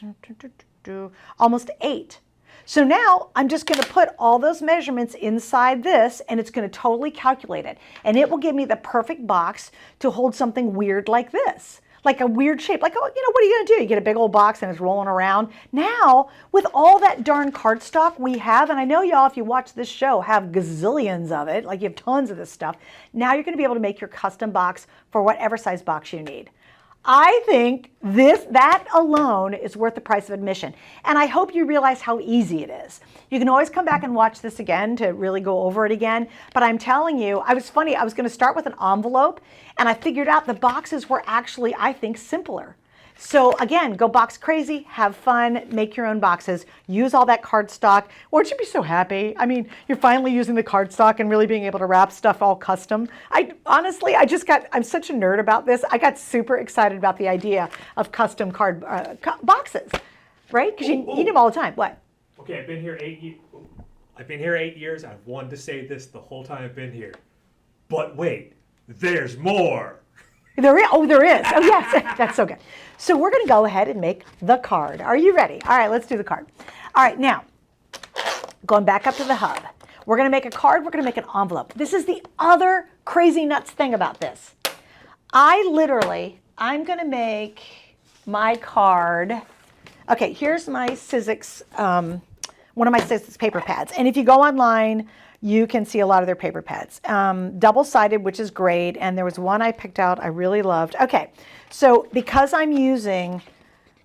S1: almost 8. So now I'm just going to put all those measurements inside this, and it's going to totally calculate it. And it will give me the perfect box to hold something weird like this. Like a weird shape. Like, oh, you know, what are you going to do? You get a big old box and it's rolling around. Now, with all that darn cardstock we have, and I know y'all, if you watch this show, have gazillions of it, like you have tons of this stuff, now you're going to be able to make your custom box for whatever size box you need. I think that alone is worth the price of admission. And I hope you realize how easy it is. You can always come back and watch this again to really go over it again. But I'm telling you, I was going to start with an envelope, and I figured out the boxes were actually, I think, simpler. So again, go box crazy, have fun, make your own boxes, use all that cardstock. Won't you be so happy? I mean, you're finally using the cardstock and really being able to wrap stuff all custom. I'm such a nerd about this. I got super excited about the idea of custom card boxes, right? Because you need them all the time. What?
S2: Okay, I've been here 8 years. I've been here 8 years. I've wanted to say this the whole time I've been here. But wait, there's more.
S1: There is. Oh, yes. That's so good. So we're going to go ahead and make the card. Are you ready? All right, let's do the card. All right, now, going back up to the hub. We're going to make a card. We're going to make an envelope. This is the other crazy nuts thing about this. I'm going to make my card. Okay, here's my Sizzix, one of my Sizzix paper pads. And if you go online, you can see a lot of their paper pads. Double-sided, which is great. And there was one I picked out I really loved. Okay, so because I'm using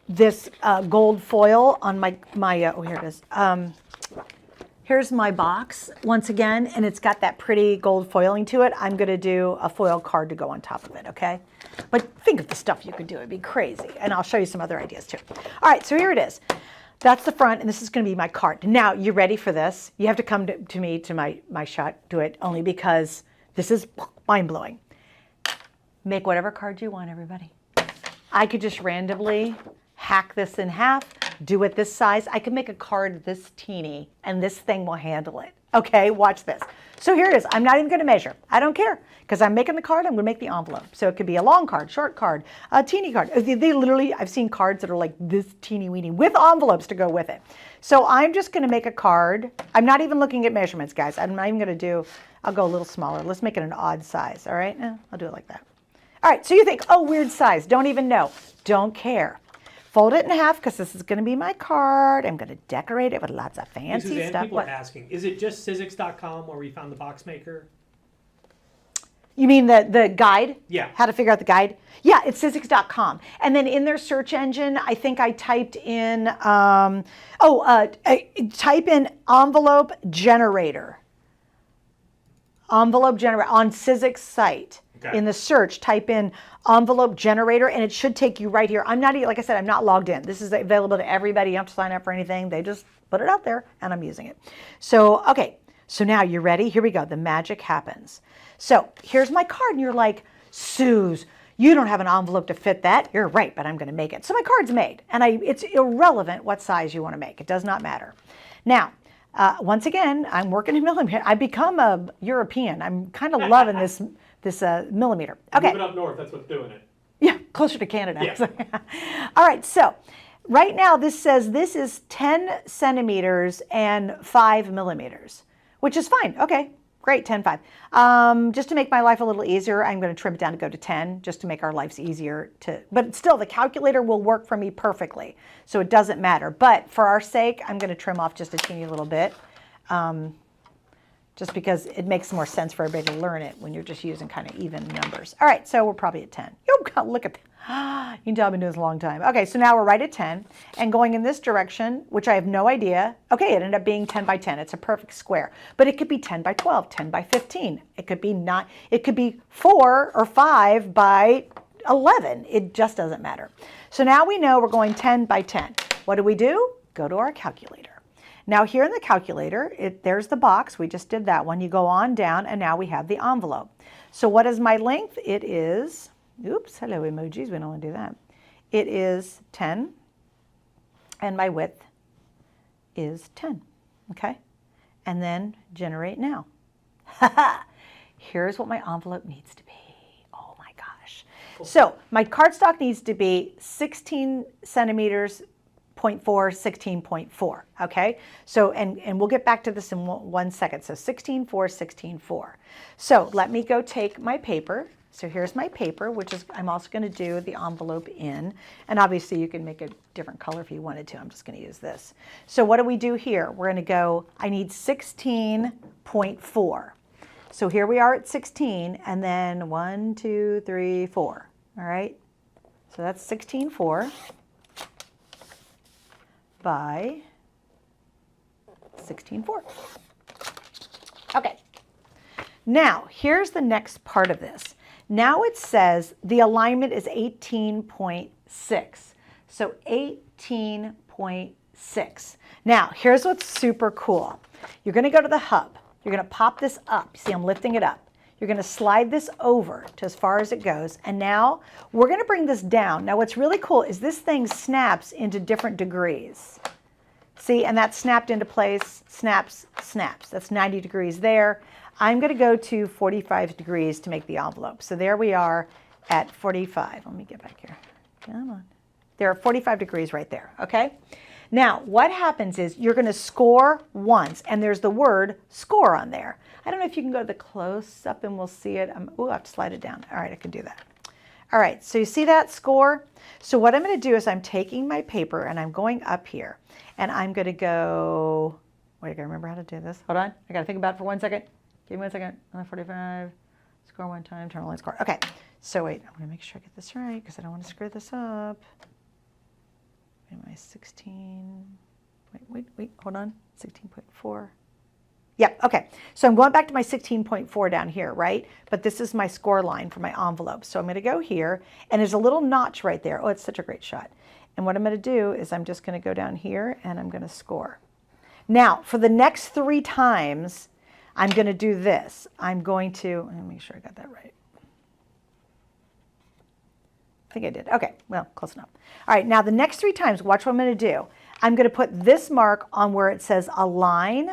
S1: this gold foil on my oh, here it is. Here's my box once again, and it's got that pretty gold foiling to it. I'm going to do a foil card to go on top of it, okay? But think of the stuff you could do. It'd be crazy. And I'll show you some other ideas too. All right, so here it is. That's the front, and this is going to be my card. Now, you ready for this? You have to come to me, to my shot, do it, only because this is mind-blowing. Make whatever card you want, everybody. I could just randomly hack this in half, do it this size. I could make a card this teeny, and this thing will handle it. Okay, watch this. So here it is. I'm not even going to measure. I don't care, because I'm making the card. I'm going to make the envelope. So it could be a long card, short card, a teeny card. They literally, I've seen cards that are like this teeny weeny with envelopes to go with it. So I'm just going to make a card. I'm not even looking at measurements, guys. I'm not even going to do, I'll go a little smaller. Let's make it an odd size, all right? I'll do it like that. All right, so you think, oh, weird size. Don't even know. Don't care. Fold it in half, because this is going to be my card. I'm going to decorate it with lots of fancy
S2: Suzanne,
S1: stuff.
S2: People are asking, is it just Sizzix.com where we found the box maker?
S1: You mean the guide?
S2: Yeah.
S1: How to figure out the guide? Yeah, it's Sizzix.com. And then in their search engine, I think I typed in, type in envelope generator. Envelope generator on Sizzix site. Okay. In the search, type in envelope generator, and it should take you right here. I'm not, like I said, I'm not logged in. This is available to everybody. You don't have to sign up for anything. They just put it out there, and I'm using it. So, okay. So now you're ready? Here we go. The magic happens. So here's my card, and you're like, Suze, you don't have an envelope to fit that. You're right, but I'm going to make it. So my card's made, and it's irrelevant what size you want to make. It does not matter. Now, once again, I'm working in millimeter. I've become a European. I'm kind of loving this millimeter. Okay.
S2: Moving up north, that's what's doing it.
S1: Yeah, closer to Canada.
S2: Yeah.
S1: All right, so right now this says this is 10 centimeters and 5 millimeters, which is fine. Okay, great, 10, 5. Just to make my life a little easier, I'm going to trim it down to go to 10, just to make our lives easier but still the calculator will work for me perfectly, so it doesn't matter. But for our sake, I'm going to trim off just a teeny little bit. just because it makes more sense for everybody to learn it when you're just using kind of even numbers. All right, so we're probably at 10. Oh, God, look at that. You can tell I've been doing this a long time. Okay, so now we're right at 10 and going in this direction, which I have no idea. Okay, it ended up being 10 by 10. It's a perfect square, but it could be 10 by 12, 10 by 15. It could be not, it could be 4 or 5 by 11. It just doesn't matter. So now we know we're going 10 by 10. What do? Go to our calculator. Now here in the calculator, there's the box. We just did that one. You go on down and now we have the envelope. So what is my length? It is, oops, hello emojis, we don't want to do that. It is 10 and my width is 10, okay? And then generate now. Here's what my envelope needs to be. Oh my gosh. So my cardstock needs to be 16 centimeters 0.4, 16.4, okay? So, and we'll get back to this in one second. So 16.4, 16.4. So let me go take my paper. So here's my paper, which is, I'm also gonna do the envelope in, and obviously you can make a different color if you wanted to. I'm just gonna use this. So what do we do here? We're gonna go, I need 16.4. So here we are at 16, and then 1, 2, 3, 4, all right? So that's 16.4. by 16.4. Okay, now here's the next part of this. Now it says the alignment is 18.6. So 18.6. Now here's what's super cool. You're gonna go to the hub. You're gonna pop this up. See, I'm lifting it up. You're going to slide this over to as far as it goes. And now we're going to bring this down. Now what's really cool is this thing snaps into different degrees. See, and that's snapped into place, snaps, snaps. That's 90 degrees there. I'm going to go to 45 degrees to make the envelope. So there we are at 45. Let me get back here. Come on. There are 45 degrees right there, okay? Now, what happens is you're going to score once, and there's the word score on there. I don't know if you can go to the close-up and we'll see it. Oh, I have to slide it down. All right, I can do that. All right, so you see that score? So what I'm going to do is I'm taking my paper and I'm going up here, and I'm going to go, wait, I got to remember how to do this. Hold on, I got to think about it for 1 second. Give me 1 second. 45, score one time, turn line score. Okay, so wait, I'm going to make sure I get this right because I don't want to screw this up. Am I 16? Wait, hold on. 16.4. Yep, okay. So I'm going back to my 16.4 down here, right? But this is my score line for my envelope. So I'm going to go here, and there's a little notch right there. Oh, it's such a great shot. And what I'm going to do is I'm just going to go down here, and I'm going to score. Now, for the next 3 times, I'm going to do this. I'm going to, let me make sure I got that right. I think I did. Okay, well, close enough. All right, now the next 3 times, watch what I'm going to do. I'm going to put this mark on where it says align,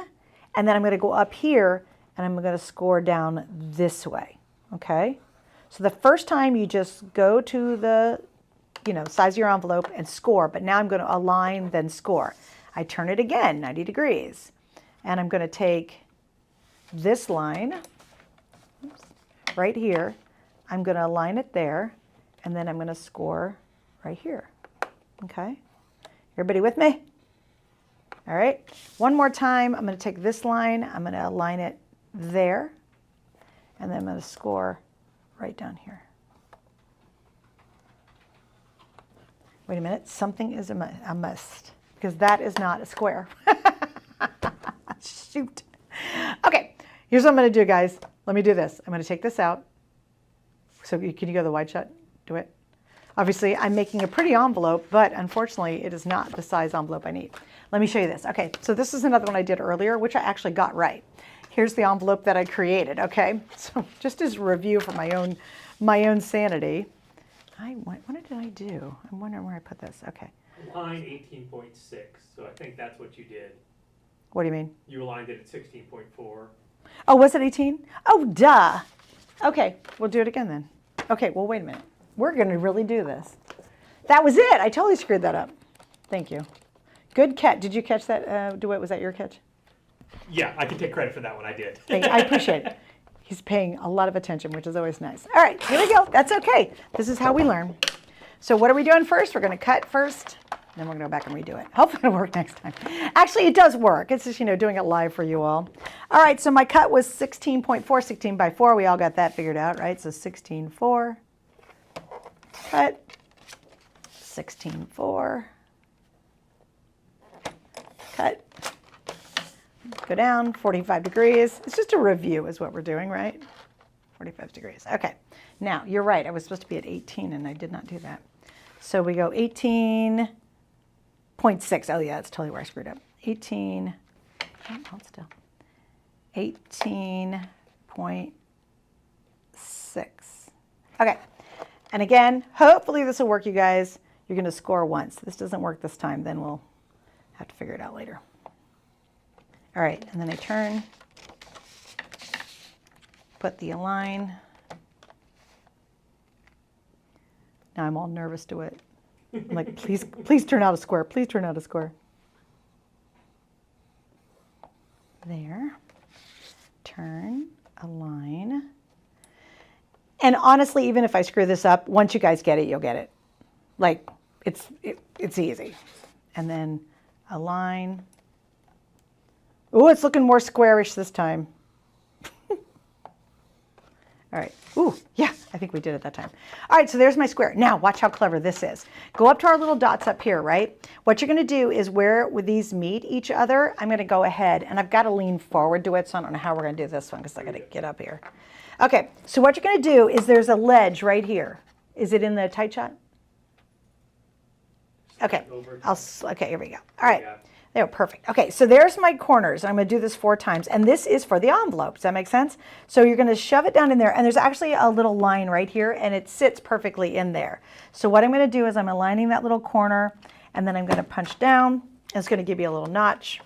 S1: and then I'm going to go up here, and I'm going to score down this way, okay? So the first time you just go to the, size of your envelope and score, but now I'm going to align, then score. I turn it again, 90 degrees, and I'm going to take this line, right here, I'm going to align it there, and then I'm going to score right here, okay? Everybody with me? All right, one more time, I'm going to take this line, I'm going to align it there, and then I'm going to score right down here. Wait a minute, something is a must, because that is not a square. Shoot. Okay, here's what I'm going to do, guys. Let me do this. I'm going to take this out. So can you go to the wide shot? Do it. Obviously, I'm making a pretty envelope, but unfortunately, it is not the size envelope I need. Let me show you this. Okay, so this is another one I did earlier, which I actually got right. Here's the envelope that I created, okay? So just as a review for my own sanity. What did I do? I'm wondering where I put this. Okay.
S2: Line 18.6, so I think that's what you did.
S1: What do you mean?
S2: You aligned it at 16.4.
S1: Oh, was it 18? Oh, duh. Okay, we'll do it again then. Okay, well, wait a minute. We're going to really do this. That was it. I totally screwed that up. Thank you. Good catch. Did you catch that, DeWitt? Was that your catch?
S2: Yeah, I can take credit for that one. I did.
S1: I appreciate it. He's paying a lot of attention, which is always nice. All right, here we go. That's okay. This is how we learn. So what are we doing first? We're going to cut first. Then we're going to go back and redo it. Hopefully it'll work next time. Actually, it does work. It's just, doing it live for you all. All right, so my cut was 16.4, 16 by 4. We all got that figured out, right? So 16.4, cut, 16.4, cut, go down, 45 degrees. It's just a review is what we're doing, right? 45 degrees. Okay, now you're right. I was supposed to be at 18 and I did not do that. So we go 18.6. Oh yeah, that's totally where I screwed up. 18, hold still. 18.6. Okay, and again, hopefully this will work, you guys. You're going to score once. This doesn't work this time, then we'll have to figure it out later. All right, and then I turn, put the align. Now I'm all nervous to it. I'm like, please turn out a square. Please turn out a square. There. Turn, align. And honestly, even if I screw this up, once you guys get it, you'll get it. Like, it's easy. And then align. Oh, it's looking more squarish this time. All right. Ooh, yeah, I think we did it that time. All right, so there's my square. Now, watch how clever this is. Go up to our little dots up here, right? What you're going to do is where these meet each other, I'm going to go ahead, and I've got to lean forward to it, so I don't know how we're going to do this one because I got to get up here. Okay, so what you're going to do is there's a ledge right here. Is it in the tight shot? Okay, okay, here we go. All right. Yeah. There, perfect. Okay, so there's my corners. I'm going to do this 4 times, and this is for the envelope. Does that make sense? So you're going to shove it down in there, and there's actually a little line right here, and it sits perfectly in there. So what I'm going to do is I'm aligning that little corner, and then I'm going to punch down. It's going to give you a little notch.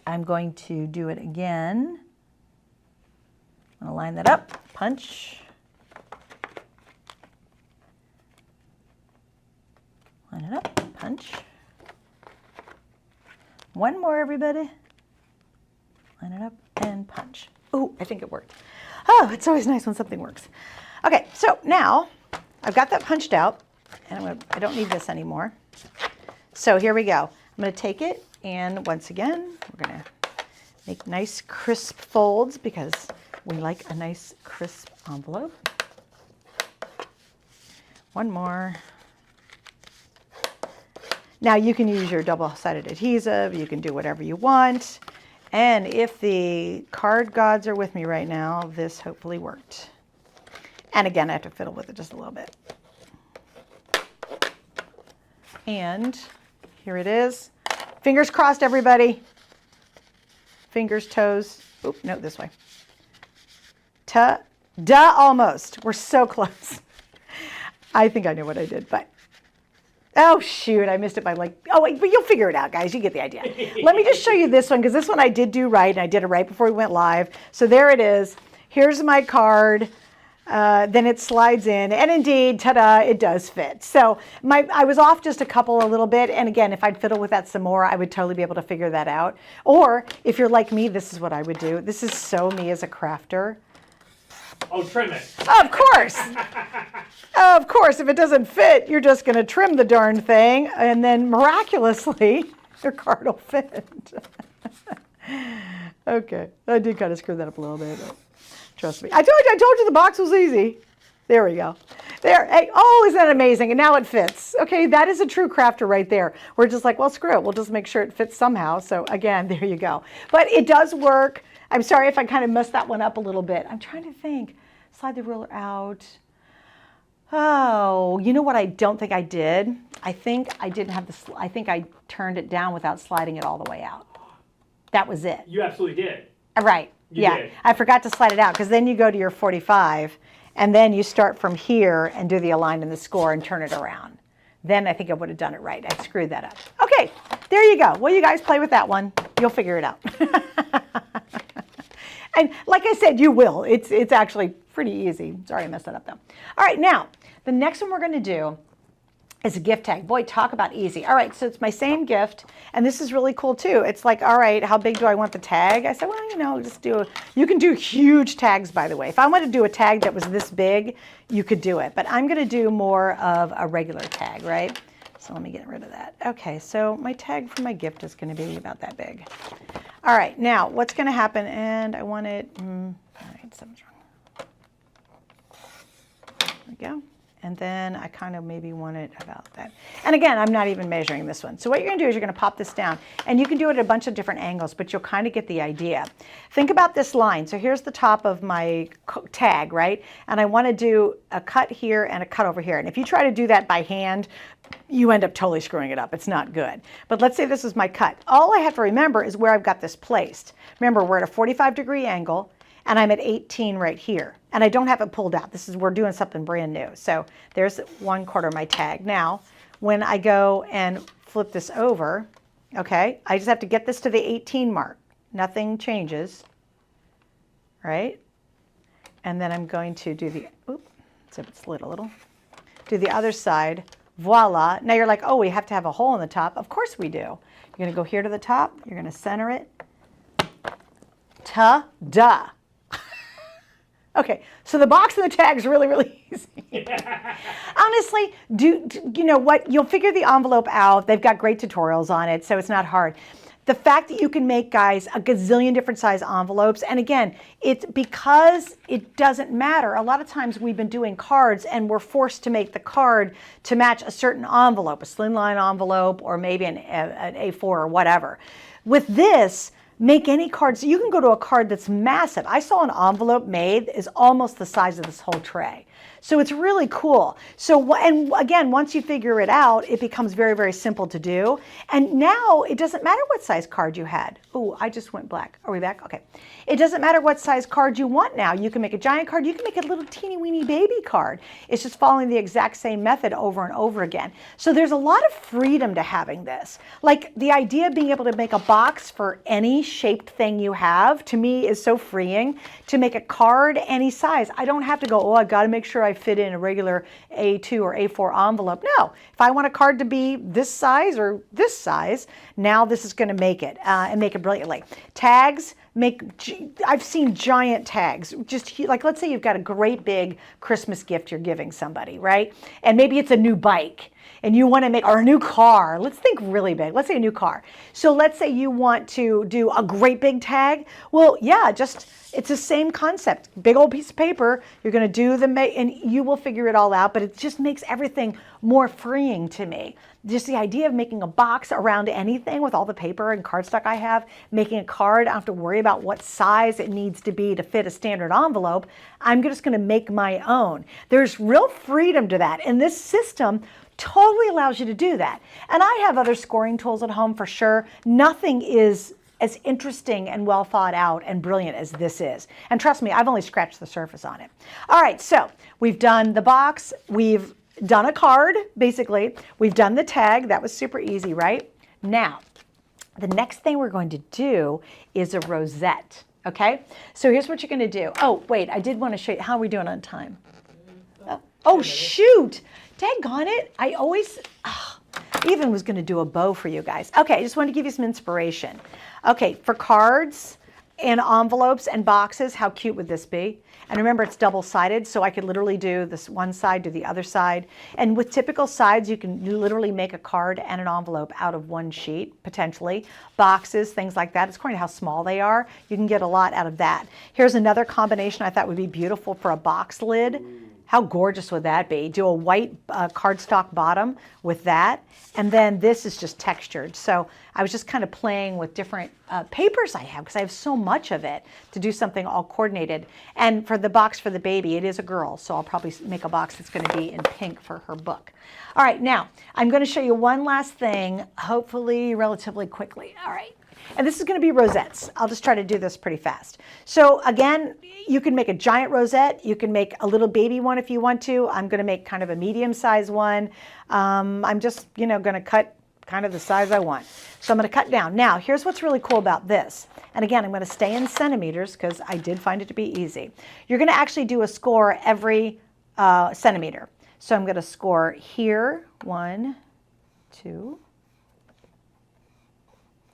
S1: I'm going to do it again. I'm going to line that up, punch. Line it up, punch. One more, everybody. Line it up and punch. Ooh, I think it worked. Oh, it's always nice when something works. Okay, so now I've got that punched out, and I don't need this anymore. So here we go. I'm going to take it, and once again, we're going to make nice crisp folds because we like a nice crisp envelope. One more. Now you can use your double-sided adhesive, you can do whatever you want. And if the card gods are with me right now, this hopefully worked. And again, I have to fiddle with it just a little bit. And here it is. Fingers crossed, everybody. Fingers, toes. Oop, no, this way. Ta-da, almost. We're so close. I think I know what I did, but oh, shoot, I missed it by oh, wait, but you'll figure it out, guys. You get the idea. Let me just show you this one, because this one I did do right, and I did it right before we went live. So there it is. Here's my card. Then it slides in, and indeed, ta-da, it does fit. So I was off just a little bit, and again, if I'd fiddle with that some more, I would totally be able to figure that out. Or, if you're like me, this is what I would do. This is so me as a crafter.
S2: Oh, trim it.
S1: Of course. Of course, if it doesn't fit, you're just going to trim the darn thing, and then miraculously, your card will fit. Okay, I did kind of screw that up a little bit. Trust me. I told you the box was easy. There we go. There. Hey, oh, isn't that amazing? And now it fits. Okay, that is a true crafter right there. We're just like, well, screw it. We'll just make sure it fits somehow. So again, there you go. But it does work. I'm sorry if I kind of messed that one up a little bit. I'm trying to think. Slide the ruler out. Oh, you know what I don't think I did? I think I didn't have I think I turned it down without sliding it all the way out. That was it.
S2: You absolutely did.
S1: Right.
S2: You
S1: yeah.
S2: did.
S1: I forgot to slide it out because then you go to your 45 and then you start from here and do the align and the score and turn it around. Then I think I would have done it right. I screwed that up. Okay, there you go. Well, you guys play with that one. You'll figure it out. And like I said, you will. It's actually pretty easy. Sorry I messed that up though. All right, now, the next one we're going to do is a gift tag. Boy, talk about easy. All right, so it's my same gift, and this is really cool too. It's like, all right, how big do I want the tag? I said, well, you know, just you can do huge tags, by the way. If I wanted to do a tag that was this big, you could do it. But I'm going to do more of a regular tag, right? So So let me get rid of that. Okay, so my tag for my gift is going to be about that big. All right, now what's going to happen, and I want it, all right, something's wrong. There we go. And then I kind of maybe want it about that. And again, I'm not even measuring this one. So what you're going to do is you're going to pop this down. And you can do it at a bunch of different angles, but you'll kind of get the idea. Think about this line. So here's the top of my tag, right? And I want to do a cut here and a cut over here. And if you try to do that by hand, you end up totally screwing it up. It's not good. But let's say this is my cut. All I have to remember is where I've got this placed. Remember, we're at a 45-degree angle. And I'm at 18 right here. And I don't have it pulled out. We're doing something brand new. So there's 1/4 of my tag. Now, when I go and flip this over, okay, I just have to get this to the 18 mark. Nothing changes, right? And then I'm going to do the, so it slid a little. Do the other side, voila. Now you're like, oh, we have to have a hole in the top. Of course we do. You're gonna go here to the top. You're gonna center it. Ta-da. Okay, so the box and the tag is really, really easy. Honestly, you know what? You'll figure the envelope out. They've got great tutorials on it, so it's not hard. The fact that you can make, guys, a gazillion different size envelopes, and again, it's because it doesn't matter. A lot of times we've been doing cards and we're forced to make the card to match a certain envelope, a slimline envelope, or maybe an A4 or whatever. With this, make any card. So you can go to a card that's massive. I saw an envelope made is almost the size of this whole tray. So it's really cool. So, and again, once you figure it out, it becomes very, very simple to do. And now it doesn't matter what size card you had. Oh, I just went black. Are we back? Okay. It doesn't matter what size card you want now. You can make a giant card. You can make a little teeny weeny baby card. It's just following the exact same method over and over again. So there's a lot of freedom to having this. Like the idea of being able to make a box for any shaped thing you have, to me, is so freeing. To make a card any size. I don't have to go, oh, I've got to make sure I fit in a regular A2 or A4 envelope. No, if I want a card to be this size or this size, now this is going to make it and make it brilliantly. Tags, I've seen giant tags, just like, let's say you've got a great big Christmas gift you're giving somebody, right? And maybe it's a new bike and you want to make, or a new car. Let's think really big. Let's say a new car. So let's say you want to do a great big tag. Well, yeah, it's the same concept. Big old piece of paper. You're going to do and you will figure it all out, but it just makes everything more freeing to me. Just the idea of making a box around anything with all the paper and cardstock I have, making a card, I don't have to worry about what size it needs to be to fit a standard envelope. I'm just going to make my own. There's real freedom to that. And this system totally allows you to do that. And I have other scoring tools at home for sure. Nothing is as interesting and well thought out and brilliant as this is. And trust me, I've only scratched the surface on it. All right, so we've done the box. We've done a card, basically. We've done the tag. That was super easy, right? Now, the next thing we're going to do is a rosette, okay? So here's what you're going to do. Oh, wait, I did want to show you. How are we doing on time? Oh, shoot. Daggone it. I even was going to do a bow for you guys. Okay, I just wanted to give you some inspiration. Okay, for cards and envelopes and boxes, how cute would this be? And remember, it's double-sided, so I could literally do this one side, do the other side. And with typical sides, you can literally make a card and an envelope out of one sheet, potentially. Boxes, things like that. It's according to how small they are. You can get a lot out of that. Here's another combination I thought would be beautiful for a box lid. How gorgeous would that be? Do a white cardstock bottom with that. And then this is just textured. So I was just kind of playing with different papers I have because I have so much of it to do something all coordinated. And for the box for the baby, it is a girl. So I'll probably make a box that's going to be in pink for her book. All right, now I'm going to show you one last thing, hopefully relatively quickly. All right. And this is going to be rosettes. I'll just try to do this pretty fast. So again, you can make a giant rosette. You can make a little baby one if you want to. I'm going to make kind of a medium-sized one. I'm just, going to cut kind of the size I want. So I'm going to cut down. Now, here's what's really cool about this. And again, I'm going to stay in centimeters because I did find it to be easy. You're going to actually do a score every centimeter. So I'm going to score here, 1, 2.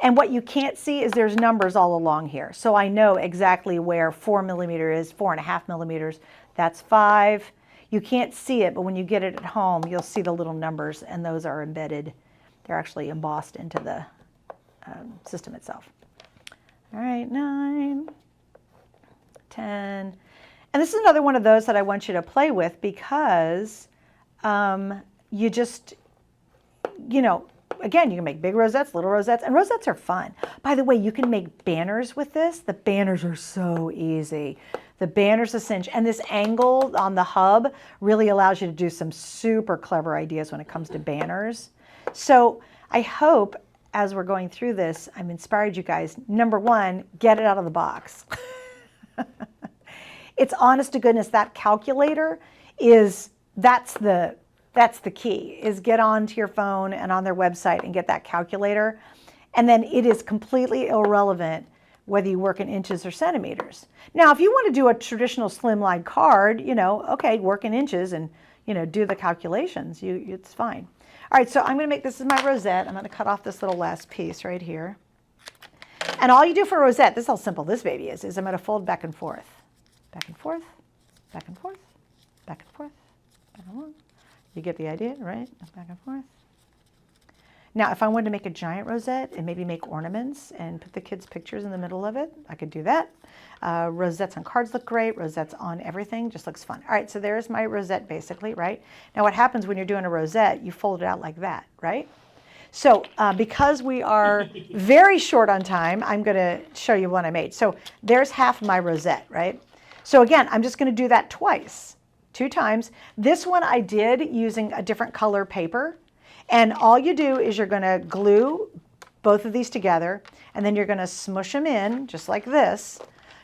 S1: And what you can't see is there's numbers all along here. So I know exactly where 4 millimeter is, 4.5 millimeters. That's 5. You can't see it, but when you get it at home, you'll see the little numbers, and those are embedded. They're actually embossed into the system itself. All right, 9, 10. And this is another one of those that I want you to play with because you just, you know, again, you can make big rosettes, little rosettes, and rosettes are fun. By the way, you can make banners with this. The banners are so easy. The banner's a cinch. And this angle on the hub really allows you to do some super clever ideas when it comes to banners. So I hope as we're going through this, I'm inspired you guys. Number one, get it out of the box. It's honest to goodness, that calculator is, that's the key, is get onto your phone and on their website and get that calculator. And then it is completely irrelevant whether you work in inches or centimeters. Now, if you want to do a traditional slimline card, you know, okay, work in inches and, you know, do the calculations, it's fine. All right, so I'm going to make, this is my rosette. I'm going to cut off this little last piece right here. And all you do for a rosette, this is how simple this baby is I'm going to fold back and forth. Back and forth, back and forth, back and forth, back and forth. You get the idea, right? Back and forth. Now, if I wanted to make a giant rosette and maybe make ornaments and put the kids' pictures in the middle of it, I could do that. Rosettes on cards look great. Rosettes on everything just looks fun. All right, so there's my rosette basically, right? Now, what happens when you're doing a rosette, you fold it out like that, right? So because we are very short on time, I'm going to show you what I made. So there's half my rosette, right? So again, I'm just going to do that twice, 2 times. This one I did using a different color paper. And all you do is you're going to glue both of these together, and then you're going to smush them in just like this.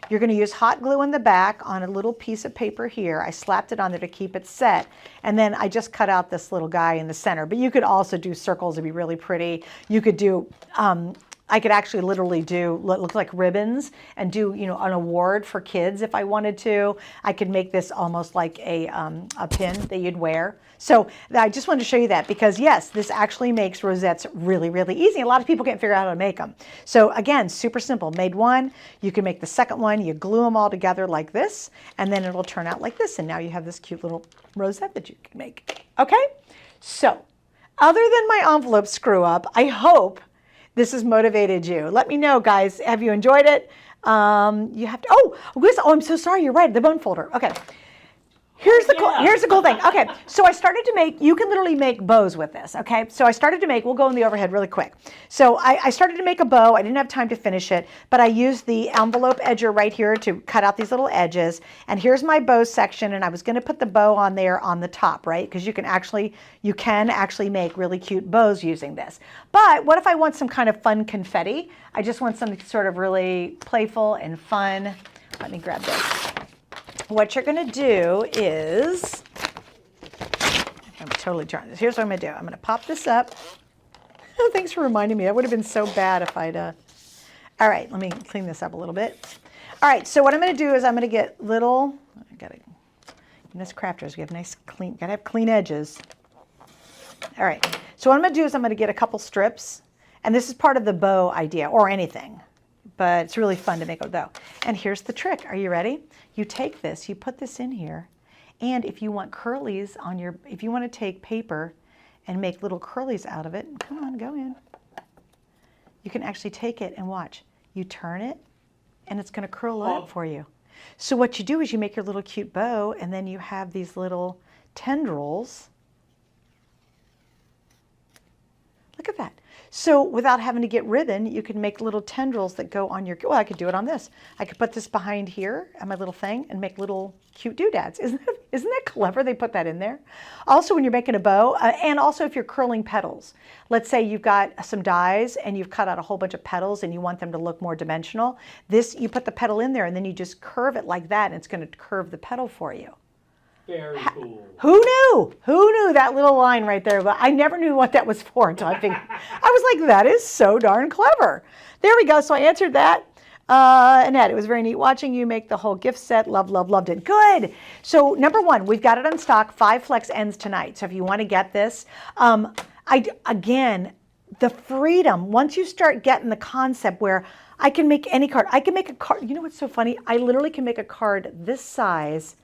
S1: You're going to use hot glue in the back on a little piece of paper here. I slapped it on there to keep it set. And then I just cut out this little guy in the center. But you could also do circles. It'd be really pretty. You could do, I could actually literally do, look like ribbons and do, you know, an award for kids if I wanted to. I could make this almost like a pin that you'd wear. So I just wanted to show you that because yes, this actually makes rosettes really, really easy. A lot of people can't figure out how to make them. So again, super simple. Made one, you can make the second one, you glue them all together like this, and then it'll turn out like this. And now you have this cute little rosette that you can make. Okay? So other than my envelope screw up, I hope this has motivated you. Let me know, guys. Have you enjoyed it? You have to, oh, I'm so sorry. You're right. The bone folder. Okay. Here's the cool thing. Okay, so I started to make, you can literally make bows with this, okay? So I started to make, we'll go in the overhead really quick. So I started to make a bow. I didn't have time to finish it, but I used the envelope edger right here to cut out these little edges. And here's my bow section, and I was gonna put the bow on there on the top, right? Because you can actually make really cute bows using this. But what if I want some kind of fun confetti? I just want something sort of really playful and fun. Let me grab this. What you're going to do is, I'm totally trying this. Here's what I'm going to do. I'm going to pop this up. Oh, thanks for reminding me. That would have been so bad if I'd, all right, let me clean this up a little bit. All right, so what I'm going to do is I'm going to get little, I got to, this crafters, we have nice clean, got to have clean edges. All right, so what I'm going to do is I'm going to get a couple strips, and this is part of the bow idea, or anything. But it's really fun to make a bow. And here's the trick. Are you ready? You take this, you put this in here, and if you want curlies on your, if you want to take paper and make little curlies out of it, come on, go in. You can actually take it and watch. You turn it, and it's going to curl up for you. So what you do is you make your little cute bow, and then you have these little tendrils. Look at that. So without having to get ribbon, you can make little tendrils that go on your, well, I could do it on this. I could put this behind here on my little thing and make little cute doodads. Isn't that clever? They put that in there. Also, when you're making a bow, and also if you're curling petals. Let's say you've got some dies and you've cut out a whole bunch of petals and you want them to look more dimensional. This, you put the petal in there and then you just curve it like that and it's going to curve the petal for you.
S2: Very cool.
S1: Who knew? Who knew that little line right there? But I never knew what that was for until I figured. I was like, that is so darn clever. There we go. So I answered that. Annette, it was very neat watching you make the whole gift set. Loved it. Good. So number one, we've got it on stock, 5 flex ends tonight. So if you want to get this, again, the freedom, once you start getting the concept where I can make any card. I can make a card. You know what's so funny? I literally can make a card this size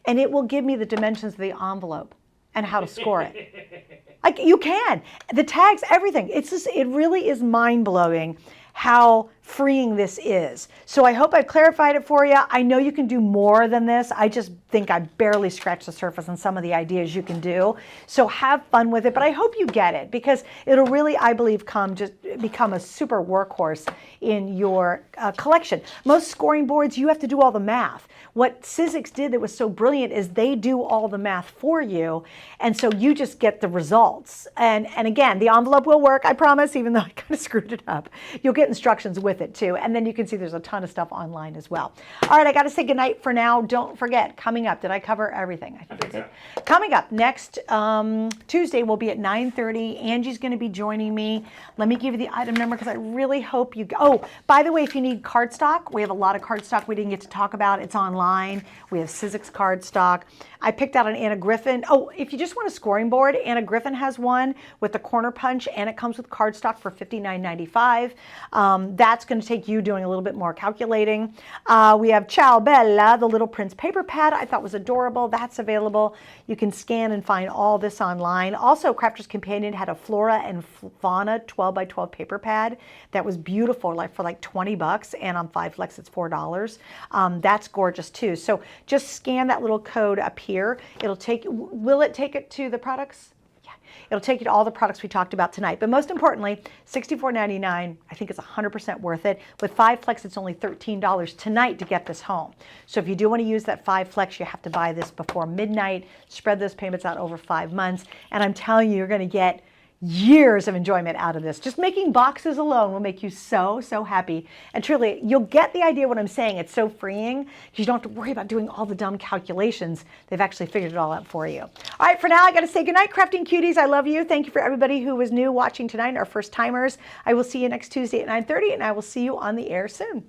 S1: and it will give me the dimensions of the envelope and how to score it. Like, you can. The tags, everything. It's just, it really is mind-blowing how freeing this is. So I hope I've clarified it for you. I know you can do more than this. I just think I barely scratched the surface on some of the ideas you can do. So have fun with it, but I hope you get it, because it'll really, I believe, become a super workhorse in your collection. Most scoring boards, you have to do all the math. What Sizzix did that was so brilliant is they do all the math for you, and so you just get the results. And again, the envelope will work, I promise, even though I kind of screwed it up. You'll get instructions with it too, and then you can see there's a ton of stuff online as well. All right, I got to say goodnight for now. Don't forget, coming up, did I cover everything? I think I did. So. Coming up next Tuesday, we'll be at 9:30. Angie's going to be joining me. Let me give you the item number, because I really hope you. Oh, by the way, if you need cardstock, we have a lot of cardstock we didn't get to talk about. It's online. We have Sizzix cardstock. I picked out an Anna Griffin. Oh, if you just want a scoring board, Anna Griffin has one with the corner punch, and it comes with cardstock for $59.95. That's going to take you doing a little bit more calculating. We have Ciao Bella, the Little Prince paper pad. I thought was adorable. That's available. You can scan and find all this online. Also, Crafter's Companion had a Flora and Fauna 12 by 12 paper pad that was beautiful, like for like $20, and on 5 Flex it's $4. That's gorgeous too. So just scan that little code up here. It'll take. Will it take it to the products? It'll take you to all the products we talked about tonight. But most importantly, $64.99, I think it's 100% worth it. With 5 Flex, it's only $13 tonight to get this home. So if you do want to use that 5 Flex, you have to buy this before midnight, spread those payments out over 5 months. And I'm telling you, you're going to get years of enjoyment out of this. Just making boxes alone will make you so, so happy. And truly, you'll get the idea of what I'm saying. It's so freeing because you don't have to worry about doing all the dumb calculations. They've actually figured it all out for you. All right, for now, I got to say goodnight, Crafting Cuties. I love you. Thank you for everybody who was new watching tonight, our first timers. I will see you next Tuesday at 9:30, and I will see you on the air soon.